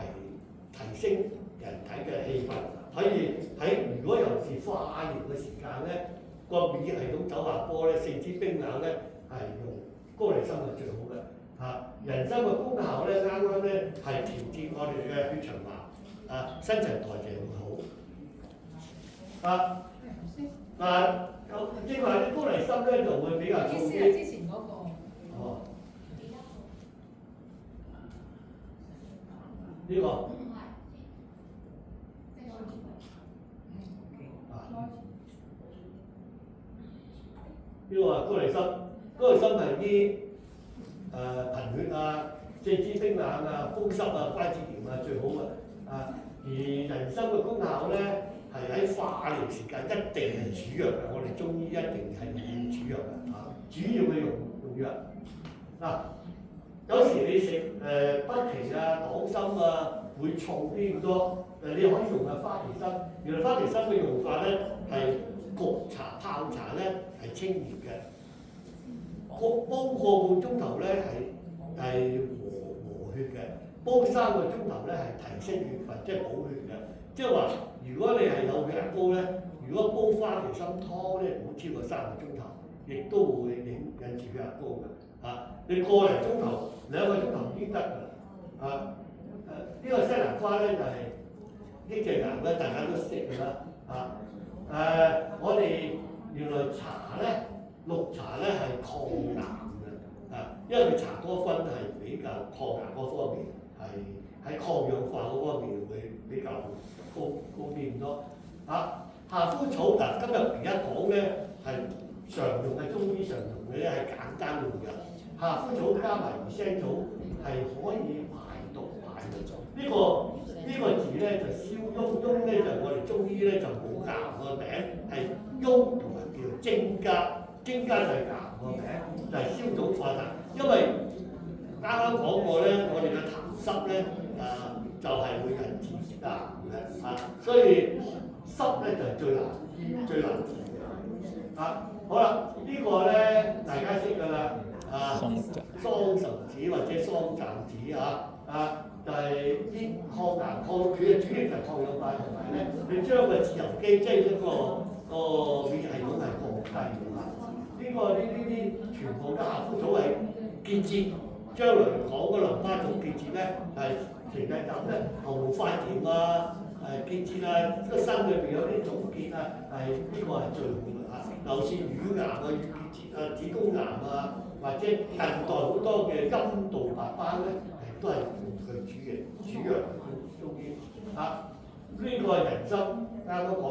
提升人體嘅氣氛，可以如果尤其是化療嘅時間咧。個免疫系統走下坡咧，四肢冰冷咧，係用高麗參係最好嘅。人參嘅功效咧，啱啱咧係調節我哋嘅血循環，新陳代謝會好。正話啲高麗參咧就會比較重啲。之前嗰個。呢個。呢個係高麗參，高麗參係啲貧血四肢冰冷風濕關節炎最好嘅。而人參嘅功效咧係喺化療時間一定係主藥嘅，我哋中醫一定係用主藥嘅主要嘅用藥。有時你食北芪黨參會重啲咁多，你可以用花旗參。原來花旗參嘅用法咧係焗茶泡茶咧係清熱嘅，煲個半鐘頭咧係和血嘅，煲3個鐘頭咧係提升血分，即係補血嘅。即係話，如果你係有血壓高咧，如果煲花旗參湯咧，唔好超過3個鐘頭，亦都會引致血壓高嘅。你個零鐘頭、2個鐘頭已經得㗎啦。呢個西蘭花咧就係呢隻癌咧，大家都識㗎啦。我哋原來茶咧，綠茶咧係抗癌嘅，因為佢茶多酚係比較抗癌嗰方面，係喺抗氧化嗰方面會比較高啲咁多。夏枯草嗱，今日而家講咧係常用嘅中醫常用嘅咧係簡單用嘅。夏枯草加埋魚腥草係可以排毒排嘅。呢個字咧就燒翁，翁咧就我哋中醫咧就冇癌個名，係翁同埋叫精加，精加就係癌個名，就係消腫化痰。因為啱啱講過咧，我哋嘅痰濕咧就係會引致癌嘅所以濕咧就係最難治嘅好啦，呢個咧大家識㗎啦桑葚子或者桑葚子就係啲抗癌抗血嘅主要就係抗氧化，同埋咧你將個自由基即係一個免疫系統係降低嘅呢啲全部都夏枯草係結節，將來講個淋巴種結節咧係成日咁咧喉嚨發炎結節個身裏邊有啲腫結呢個係最好嘅尤其是乳癌乳結節子宮癌或者近代好多嘅陰道白斑咧都係用佢主藥中醫呢個係人參啱啱講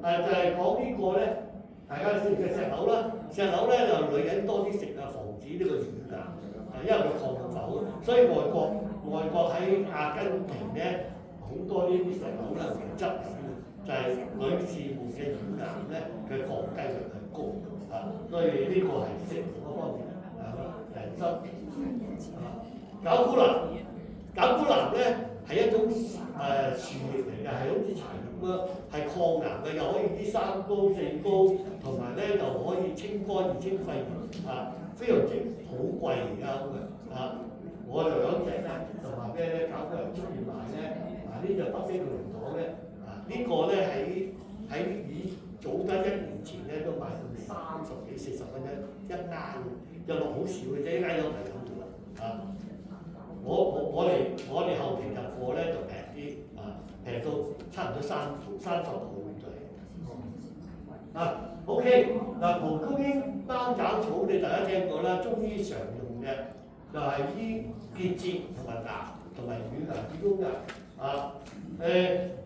就係講呢個咧，大家知嘅石榴啦，石榴咧就女人多啲食防止呢個乳癌因為佢抗氧化好，所以外國喺阿根廷咧好多呢啲石榴咧其實質就係女士們嘅乳癌咧嘅降低率係高所以呢個係食嗰方面人參絞股藍咧係一種樹葉嚟嘅，係好似柴咁係抗癌嘅，又可以啲三高四高，同埋咧又可以清肝熱清肺炎非常之好貴而家咁嘅我就有隻就話咩咧，絞股藍出面賣咧呢就北非龍堂咧呢個咧喺早得1年前咧都賣到30幾40蚊一罌，就落好少嘅啫，一罌有係咁多啦我哋後期入貨咧就平啲平到差唔多30倍OK 蒲公英貓爪草你大家聽過啦，中醫常用嘅就係醫結節同埋癌同埋乳癌子宮癌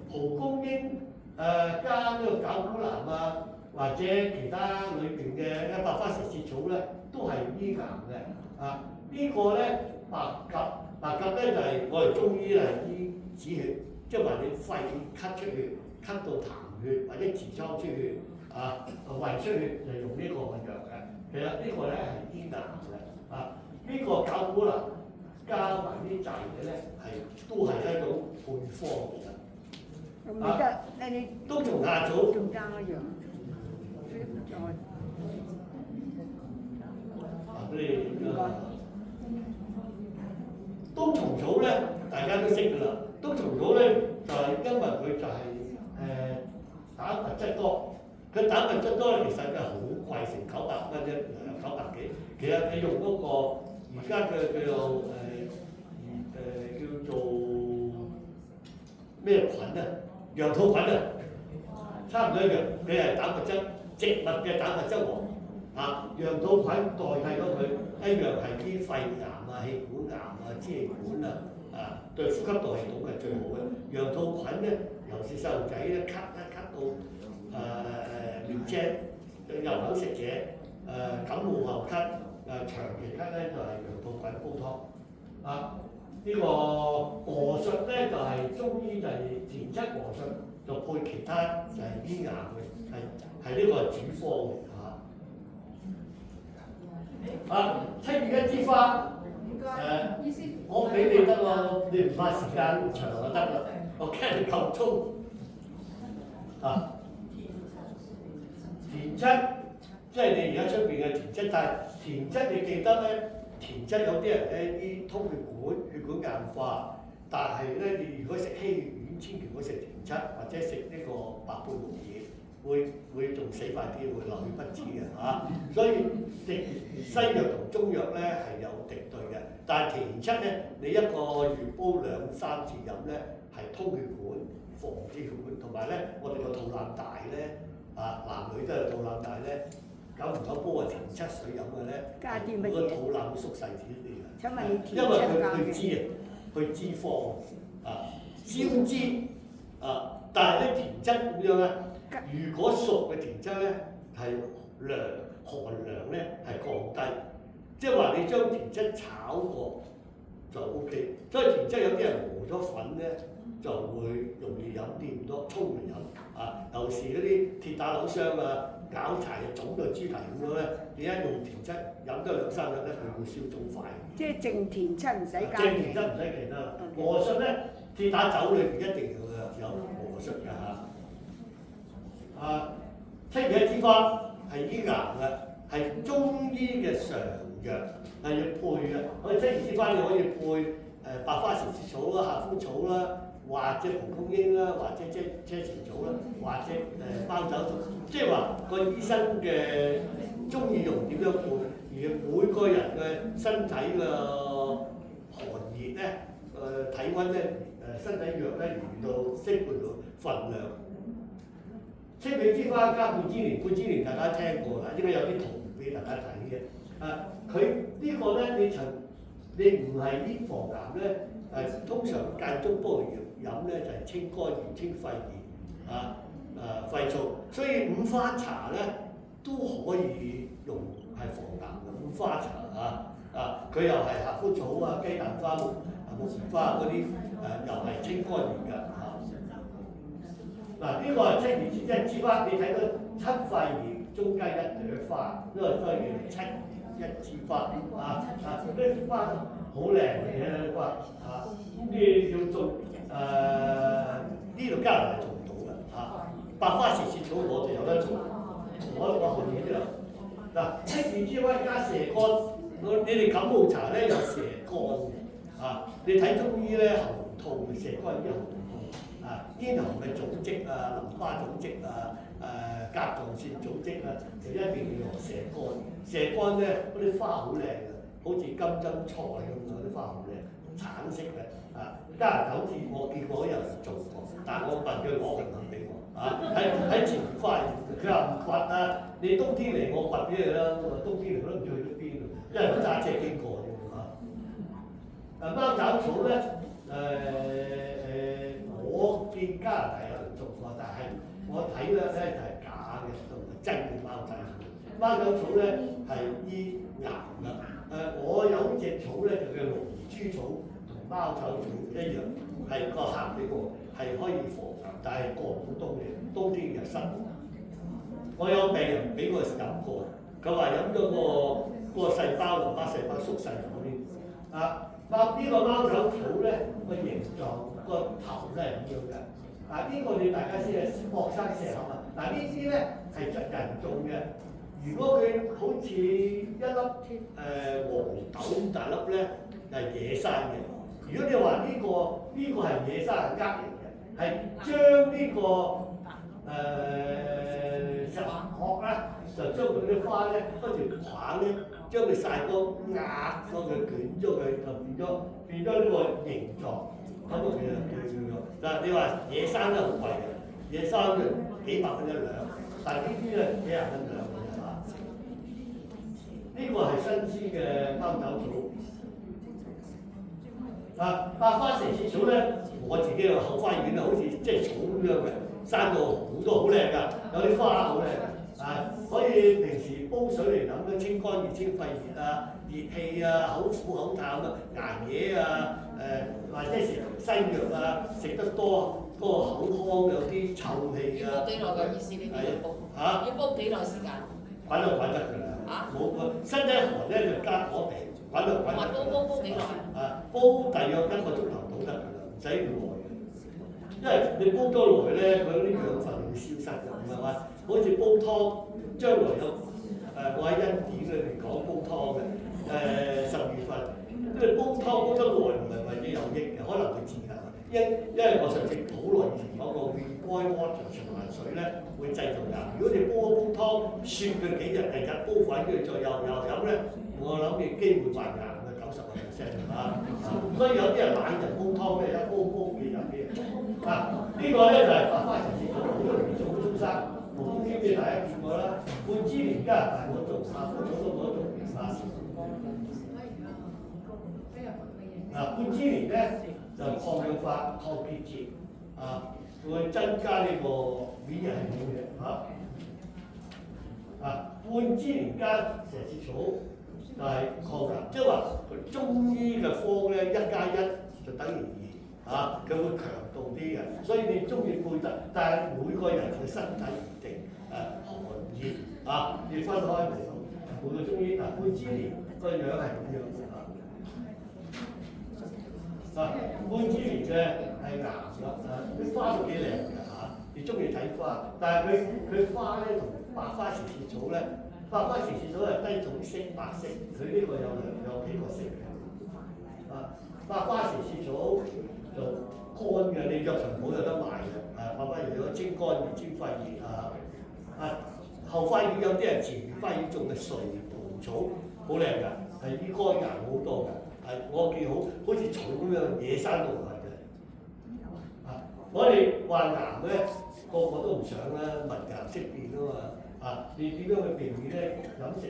蒲公英加呢個絞股藍或者其他裏邊嘅百花石梲草咧都係醫癌嘅呢個咧白鴿咧就係我哋中醫係醫止血，即係話你肺咳出血，咳到痰血或者痔瘡出血胃出血就用呢個嘅藥嘅。其實呢個咧係醫癌嘅呢個絞股藍加埋啲製嘅咧都係一種配方嚟嘅。冬蟲夏草仲加一樣，冬蟲草咧，大家都識㗎啦。冬蟲草咧就係因為佢就係蛋白質多，佢蛋白質多咧其實佢係好貴，成900蚊啫，900幾。其實你用嗰個而家嘅叫做咩菌羊肚菌差唔多一樣，佢係蛋白質植物嘅蛋白質王羊肚菌代替咗佢，一樣係啲肺癌氣管癌支氣管對呼吸道系統係最好嘅。羊肚菌咧，尤其是細路仔咧，咳到面青，又唔肯食嘢，感冒後咳，長期咳咧就係羊肚菌煲湯呢個禾術咧就係中醫就係田七禾術，就配其他就係醫癌嘅，係呢個係主方嘅7月1枝花我俾你得咯，你唔怕時間長就得啦，我驚你夠鐘田七即係你而家出邊嘅田七，但係田七你記得咧？田七有啲人咧啲通血管、血管硬化，但係咧你如果食稀血丸，千祈唔好食田七，或者食呢個白貝龍耳，會仲死快啲，會流血不止嘅所以食西藥同中藥咧係有敵對嘅，但係田七咧你一個月煲2、3次飲咧係通血管、防止血管，同埋咧我哋個肚腩大咧男女都係肚腩大咧。久唔久煲田七水飲嘅咧，佢個肚腩會縮細啲嘅，因為佢去脂肪消脂但係咧田七咁樣咧，如果熟嘅田質咧係寒涼咧係降低，即係話你將田質炒過就 O K。所以田質有啲人磨咗粉咧就會容易飲啲唔多沖嚟飲啊。尤其是嗰啲鐵打扭傷啊、拗柴啊、腫到豬蹄咁樣咧，你一用田質飲得2-3日咧，佢會消腫快。即係淨田質唔使加。淨田質唔使其他啦。磨術咧，鐵打酒裏邊一定有磨術嘅嚇。七味之花係醫癌嘅，係中醫嘅常藥，係要配嘅。我哋七味之花你可以配白花蛇舌草啦、夏枯草啦，或者蒲公英啦，或者車前草啦，或者貓爪草。即係話個醫生嘅中意用點樣配，而每個人嘅身體嘅寒熱咧、體温咧、身體弱咧，而到適配到份量。七味之花加半枝蓮，半枝蓮大家聽過啦，應該有啲圖俾大家睇嘅。佢呢個咧，你唔係醫防癌咧，通常間中煲嚟飲咧就係清肝炎、清肺炎、肺燥，所以五花茶咧都可以用係防癌嘅。五花茶佢又係夏枯草啊、雞蛋花、木棉花嗰啲又係清肝炎㗎。嗱，呢個係七味之花，你睇到七塊葉中間一朵花，呢個都係叫七味之花嗰啲花好靚嘅啲花你要種呢度加拿大做唔到嘅白花蛇舌草我哋有得做，我後面都有。嗱，七味之花加蛇乾，你哋感冒茶咧有蛇乾嘅你睇中醫咧喉嚨痛，蛇乾醫喉嚨痛。咽喉嘅組織淋巴組織甲狀腺組織就一定要用蛇乾。蛇乾咧嗰啲花好靚嘅，好似金針菜咁嗰啲花好靚，橙色嘅加拿大好似我見過有人做過，但係我問佢攞唔肯俾我喺前花園，佢話唔掘你冬天嚟我掘俾你啦。我話冬天嚟我都唔知去咗邊，因為我揸車經過啫貓爪草咧我見加拿大有人種過，但係我睇咧就係假嘅，都唔係真嘅貓爪草。貓爪草咧係醫癌㗎。我有隻草咧就叫龍珠草，同貓爪草一樣，係個鹹味喎，係可以防癌，但係過唔到冬嘅，冬天又濕。我有病人俾我飲過，佢話飲咗個細胞淋巴細胞縮細咗啲。呢個貓爪草咧個形狀。個頭都係咁樣嘅，呢個你大家先係學生石口呢啲咧係人種嘅。如果佢好似一粒黃豆咁大粒咧，係野生嘅。如果你話呢個係野生係嚟嘅，係將呢個石殼咧，就將佢啲花咧嗰條棒咧，將佢曬乾壓咗佢捲咗佢，就變咗呢個形狀。咁你話野生都好貴嘅，野生幾百蚊一兩，但係呢啲咧幾廿蚊兩嘅呢個係新鮮嘅貓爪草。白花蛇舌草咧，我自己個後花園好似即係草咁樣嘅，生到好多好靚㗎，有啲花好靚㗎。所以平時煲水嚟飲咧，清肝熱、清肺熱熱氣口苦口淡捱夜或者食西藥食得多嗰個口腔有啲臭氣要煲幾耐嘅意思？你點煲？要煲幾耐時間？滾就滾得㗎啦。冇身體寒咧就加果皮，滾就滾。同埋煲幾耐？煲大約1個鐘頭到得㗎啦，唔使咁耐嘅。因為你煲多耐咧，佢啲養分會消失㗎，唔係話好似煲湯，將來有我喺恩典裏面講煲湯嘅12月份。因為煲湯煲得耐唔係為咗有益嘅，可能會致癌。因為我上次好耐以前講過 boil water 循環水咧會製造癌。如果你煲湯雪佢幾日，第日煲滾佢再又飲咧，我諗嘅機會患癌嘅90%所以有啲人懶人煲湯咧，一煲幾日嘅。呢個咧就係白花蛇舌草，好多年做中生，無端端大家見過啦。半枝蓮加拿大我做，夏枯草都我做。半枝蓮咧就抗氧化、抗結節會增加呢個免疫系統嘅半枝蓮加蛇舌草就係抗癌，即係話中醫嘅方咧1+1就等於2佢會強度啲嘅，所以你中意配得，但係每個人嘅身體而定寒熱要分開嚟。每個中醫半枝蓮個樣係咁樣半枝蓮嘅係癌啲花都幾靚嘅你中意睇花，但係佢花咧同白花蛇舌草咧，白花蛇舌草係低種色白色，佢呢個有幾個色嘅白花蛇舌草就乾嘅，你藥材鋪有得賣嘅白花又有清肝熱、清肺熱後花園有啲人前花園種嘅垂蒲草，好靚㗎，係醫肝癌好多㗎，我見好似草咁樣野生動物嘅。我哋患癌咧，個個都唔想啦，聞癌色變嘛你點樣去避免咧？飲食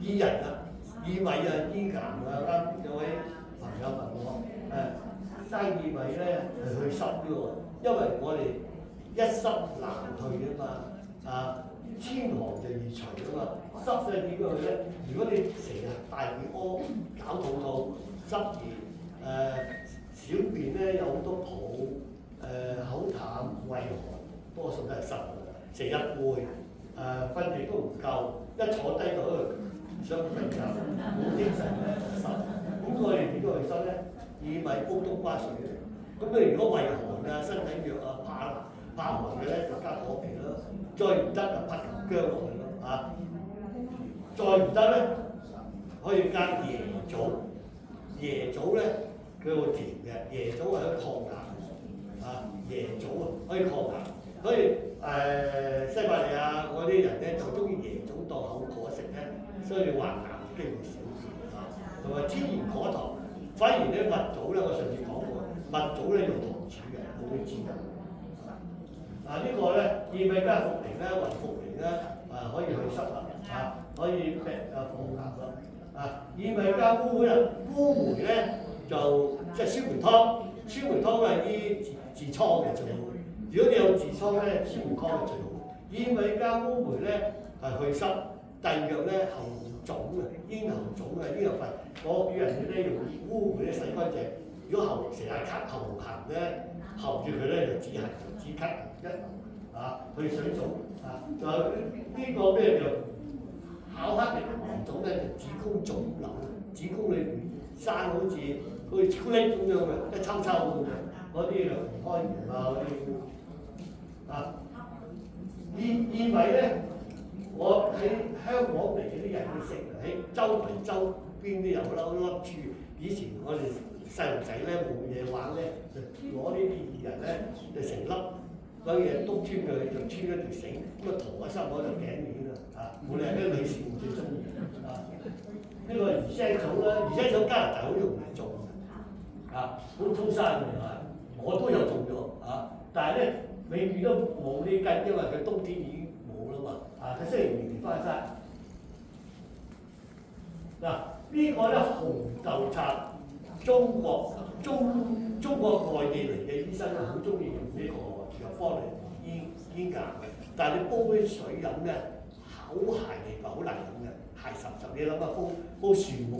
醫人薏米醫癌啱有位朋友問我生薏米咧係去濕嘅喎，因為我哋一濕難退嘛千寒就易除嘛，濕咧點樣去咧？如果你成日大便屙、搞肚痛、濕熱小便咧有好多泡口淡、胃寒，多數都係濕㗎，成日攰瞓極都唔夠，一坐低度想瞓覺，冇精神咧濕。咁我哋點樣去濕咧？薏米煲冬瓜水咁你如果胃寒身體弱怕寒嘅咧，就加果皮咯。再唔得就拍條薑落去咯再唔得咧，可以加椰棗。椰棗咧佢會甜嘅，椰棗係可以抗癌椰棗可以抗癌。所以西伯利亞嗰啲人咧就中意椰棗當口果食咧，所以患癌機會少啲同埋天然果糖。反而咧蜜棗咧，我上次講過，蜜棗咧用糖煮嘅，好會滋陰。呢個咧薏米加茯苓咧，雲茯苓咧可以去濕可以防癌薏米加烏梅烏梅咧就即係酸梅湯，酸梅湯係醫痔瘡嘅最好。如果你有痔瘡咧，酸梅湯係最好。薏米加烏梅咧係去濕，第藥咧喉腫咽喉腫咽喉肺，我叫人哋咧用烏梅咧洗乾淨。如果成日咳喉痕咧，喉住佢咧就止咳去水腫仲有呢個咩叫巧克力黃腫咧，就子宮腫瘤，子宮裏邊生好似朱古力咁樣嘅，一抽抽咁嘅，嗰啲就唔開炎嗰啲薏米咧，我喺香港嚟嗰啲人都識喺周圍周邊都有粒珠。以前我哋細路仔咧冇嘢玩咧，就攞呢啲薏仁咧就成粒嗰嘢篤穿佢，就穿一條繩，咁陀喺心口就頸面冇理由啲女士唔最中意呢個魚腥草啦，魚腥草加拿大好容易種好粗生嘅我都有種咗但係咧永遠都冇呢根，因為佢冬天已經冇啦嘛佢雖然年年翻山呢個咧紅豆茶，中國內地嚟嘅醫生好中意用呢個藥方嚟醫癌嘅，但係你煲啲水飲咧，口鹹嚟㗎，好難飲嘅，鹹濕濕。你諗下煲樹木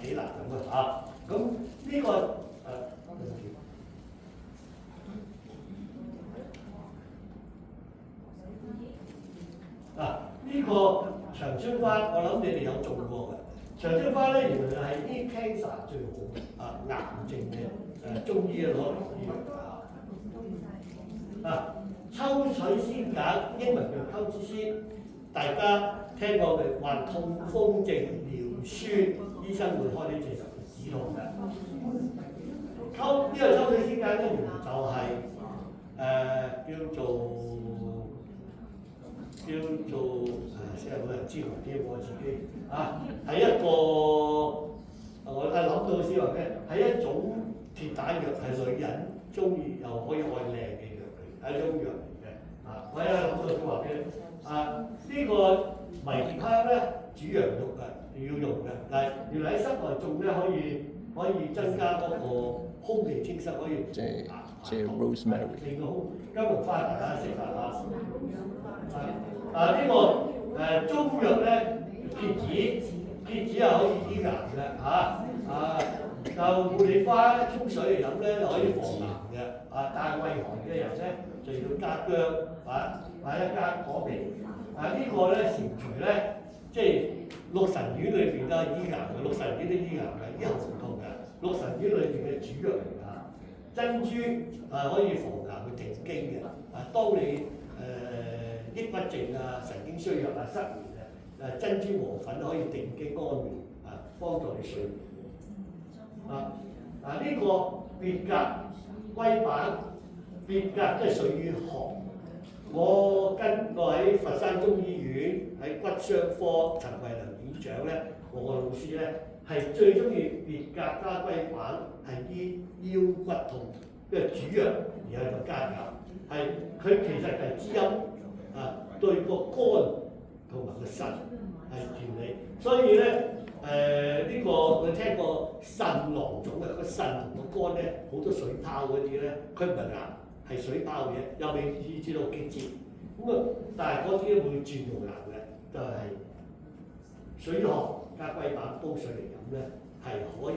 幾難飲啊咁呢個呢個長春花，我諗你哋有種過嘅。長春花咧，原來係醫 cancer 最好癌症嘅中醫攞嚟醫秋水仙鹼，英文叫鳩枝仙，大家聽過未？患痛風症、尿酸，醫生會開呢隻止痛嘅。呢個秋水仙鹼咧，原來就係叫做先係冇人知喎，啲我自己係一個我諗到先話咩？係一種鐵打藥，係女人中意又可以愛靚嘅藥嚟，係一種藥嚟嘅我一諗到先話咩？呢個迷迭香咧，煮羊肉要用嘅，但係原來喺室內種咧可以可以增加嗰個空氣清新，可以即係 rosemary。令到金木花大家食下呢個中藥咧，梘子係可以醫癌嘅就茉莉花沖水嚟飲咧，就可以防癌嘅。但係胃寒嘅人咧，就要加薑或者加果皮。呢個咧蟾蜍咧，即係六神丸裏邊都係醫癌嘅，六神丸都醫癌嘅，醫喉痛嘅。六神丸裏邊嘅主藥嚟㗎。珍珠可以防癌去定經嘅。當你抑鬱症神經衰弱失眠珍珠磨粉可以定經安眠幫助你睡眠。呢個別格龜板，別格即係水魚殼。我喺佛山中醫院喺骨傷科陳慧良院長咧，我個老師咧係最中意別格加龜板，係醫腰骨痛嘅主藥，然後就加減，佢其實係滋陰對個肝同埋個腎係調理，所以咧呢個我聽過腎囊腫嘅個腎同個肝咧好多水泡嗰啲咧，佢唔係癌。係水泡嘅，又未至到激節，但係嗰啲會轉做癌嘅，就係水殼加龜板煲水嚟飲咧，係可以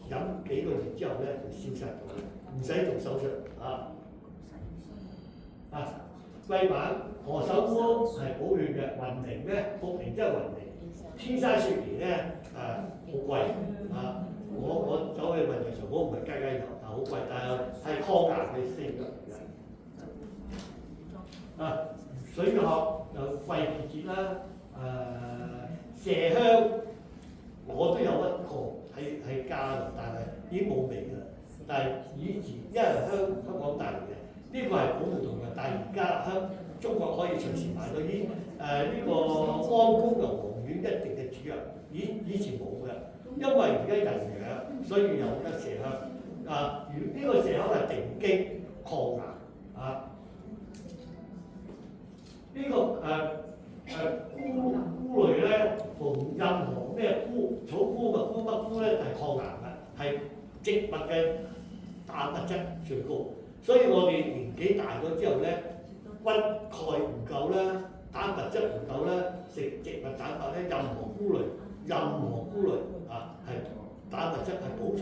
飲幾個月之後咧就消失到嘅，唔使做手術龜板何首烏係補血嘅，雲苓咧，茯苓即係雲苓，天山雪蓮咧好貴我走去運動場，我唔係雞油，但好貴，但係抗癌嘅先㗎。水殼有肺結節啦，麝香我都有一個喺家度，但係已經冇味啦。但係以前因為香港帶嚟嘅，呢個係保護動物，但係而家中國可以隨時買到呢個安宮牛黃丸一定嘅主藥，以前冇嘅，因為而家人養，所以有得麝香。呢個麝香係定經抗癌呢個菇類咧，逢任何咩菇，草菇、麥菇、乜菇咧係抗癌嘅，係植物嘅蛋白質最高。所以我哋年紀大咗之後咧，骨鈣唔夠啦，蛋白質唔夠啦，食植物蛋白咧，任何菇類係蛋白質係補充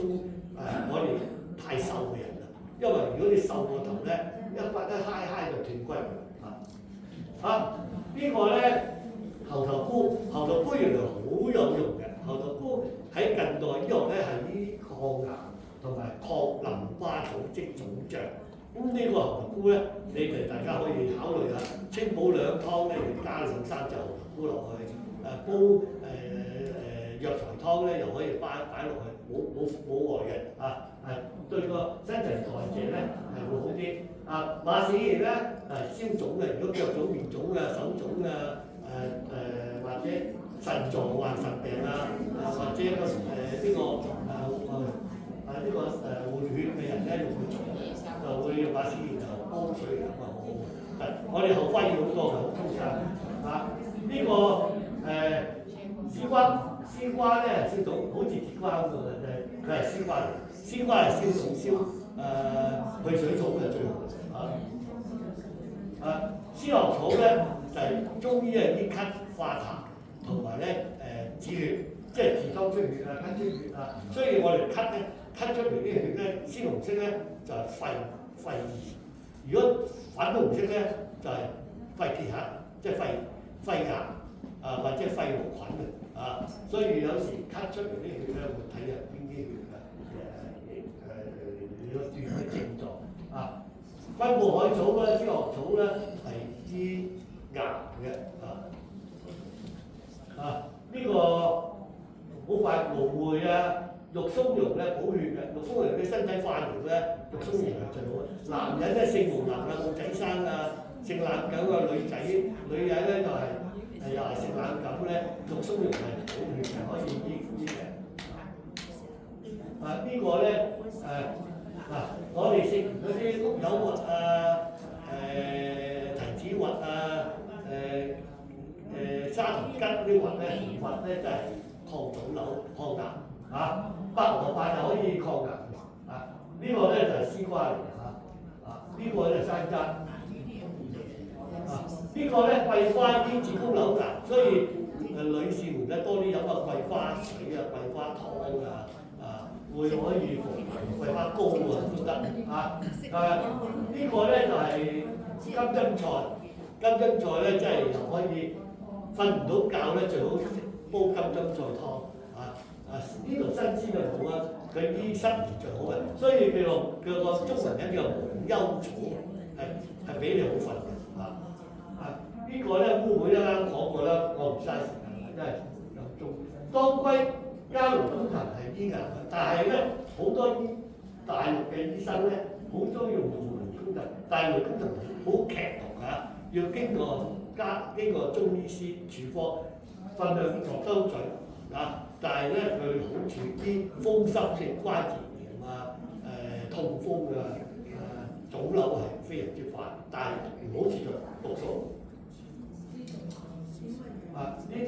我哋太瘦嘅人啦。因為如果你瘦過頭咧，一骨一嗨就斷骨㗎。呢個咧猴頭菇原來好有用嘅。猴頭菇喺近代醫學咧係醫抗癌同埋抗淋巴組織腫脹。呢個猴頭菇咧，你哋大家可以考慮下，清補兩湯咧，加2-3隻猴頭菇落去，煲藥材湯咧又可以擺落去，冇害嘅對個新陳代謝咧係會好啲。馬齒莧咧消腫嘅，如果腳腫、面腫手腫或者腎臟患腎病或者換血嘅人咧就會馬齒莧就煲水嚟飲好好。我哋後花園好多嘅，好通曬呢個絲瓜咧消腫，好似鐵瓜咁嘅，佢係絲瓜嚟，絲瓜係消腫去水腫嘅最好。絲蘿草咧就係中醫醫咳化痰，同埋咧止血，即係治當出血咳出血所以我哋咳咧咳出嚟啲血咧，鮮紅色咧就係肺炎；如果粉紅色咧就係肺結核，即係肺癌或者肺癆菌所以有時咳出嚟啲血咧會睇下邊啲血有啲咩症狀君附海草咧、豬殼草咧係醫癌嘅呢個好快蘆薈玉松茸咧補血嘅，玉松茸嘅身體化療咧，玉松茸係最好。男人咧性無能冇仔生性冷感女人咧就係又係性冷感咧，玉松茸係補血嘅，可以醫嘅。呢個咧我哋食嗰啲碌柚核提子核沙田桔嗰啲核咧，就係抗腫瘤、抗癌。白蘿蔔就可以抗癌呢個咧就係絲瓜嚟嘅呢個咧就山楂呢個咧桂花醫子宮瘤癌，所以女士們咧多啲飲個桂花水桂花湯會可以防桂花膏都得呢個咧就係金針菜，金針菜咧即係又可以瞓唔到覺咧，最好煲金針菜湯呢度新鮮就冇佢醫失眠最好嘅，所以佢個中文名叫無憂草，係俾你好瞓嘅呢個咧烏梅一啱講過啦，我唔嘥時間，因為有中當歸加蘆冬藤係醫癌嘅，但係咧好多大陸嘅醫生咧好中意用蘆冬藤，但係蘆冬藤好劇毒要經過中醫師處方，分量落兜嘴但係咧佢好似啲風濕性關節炎痛風腫瘤係非常之快，但係唔好持續毒素呢啲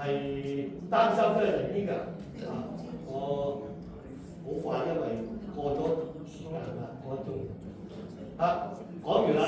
係擔心咧就醫㗎我好快因為過咗時間啦，我仲講完啦。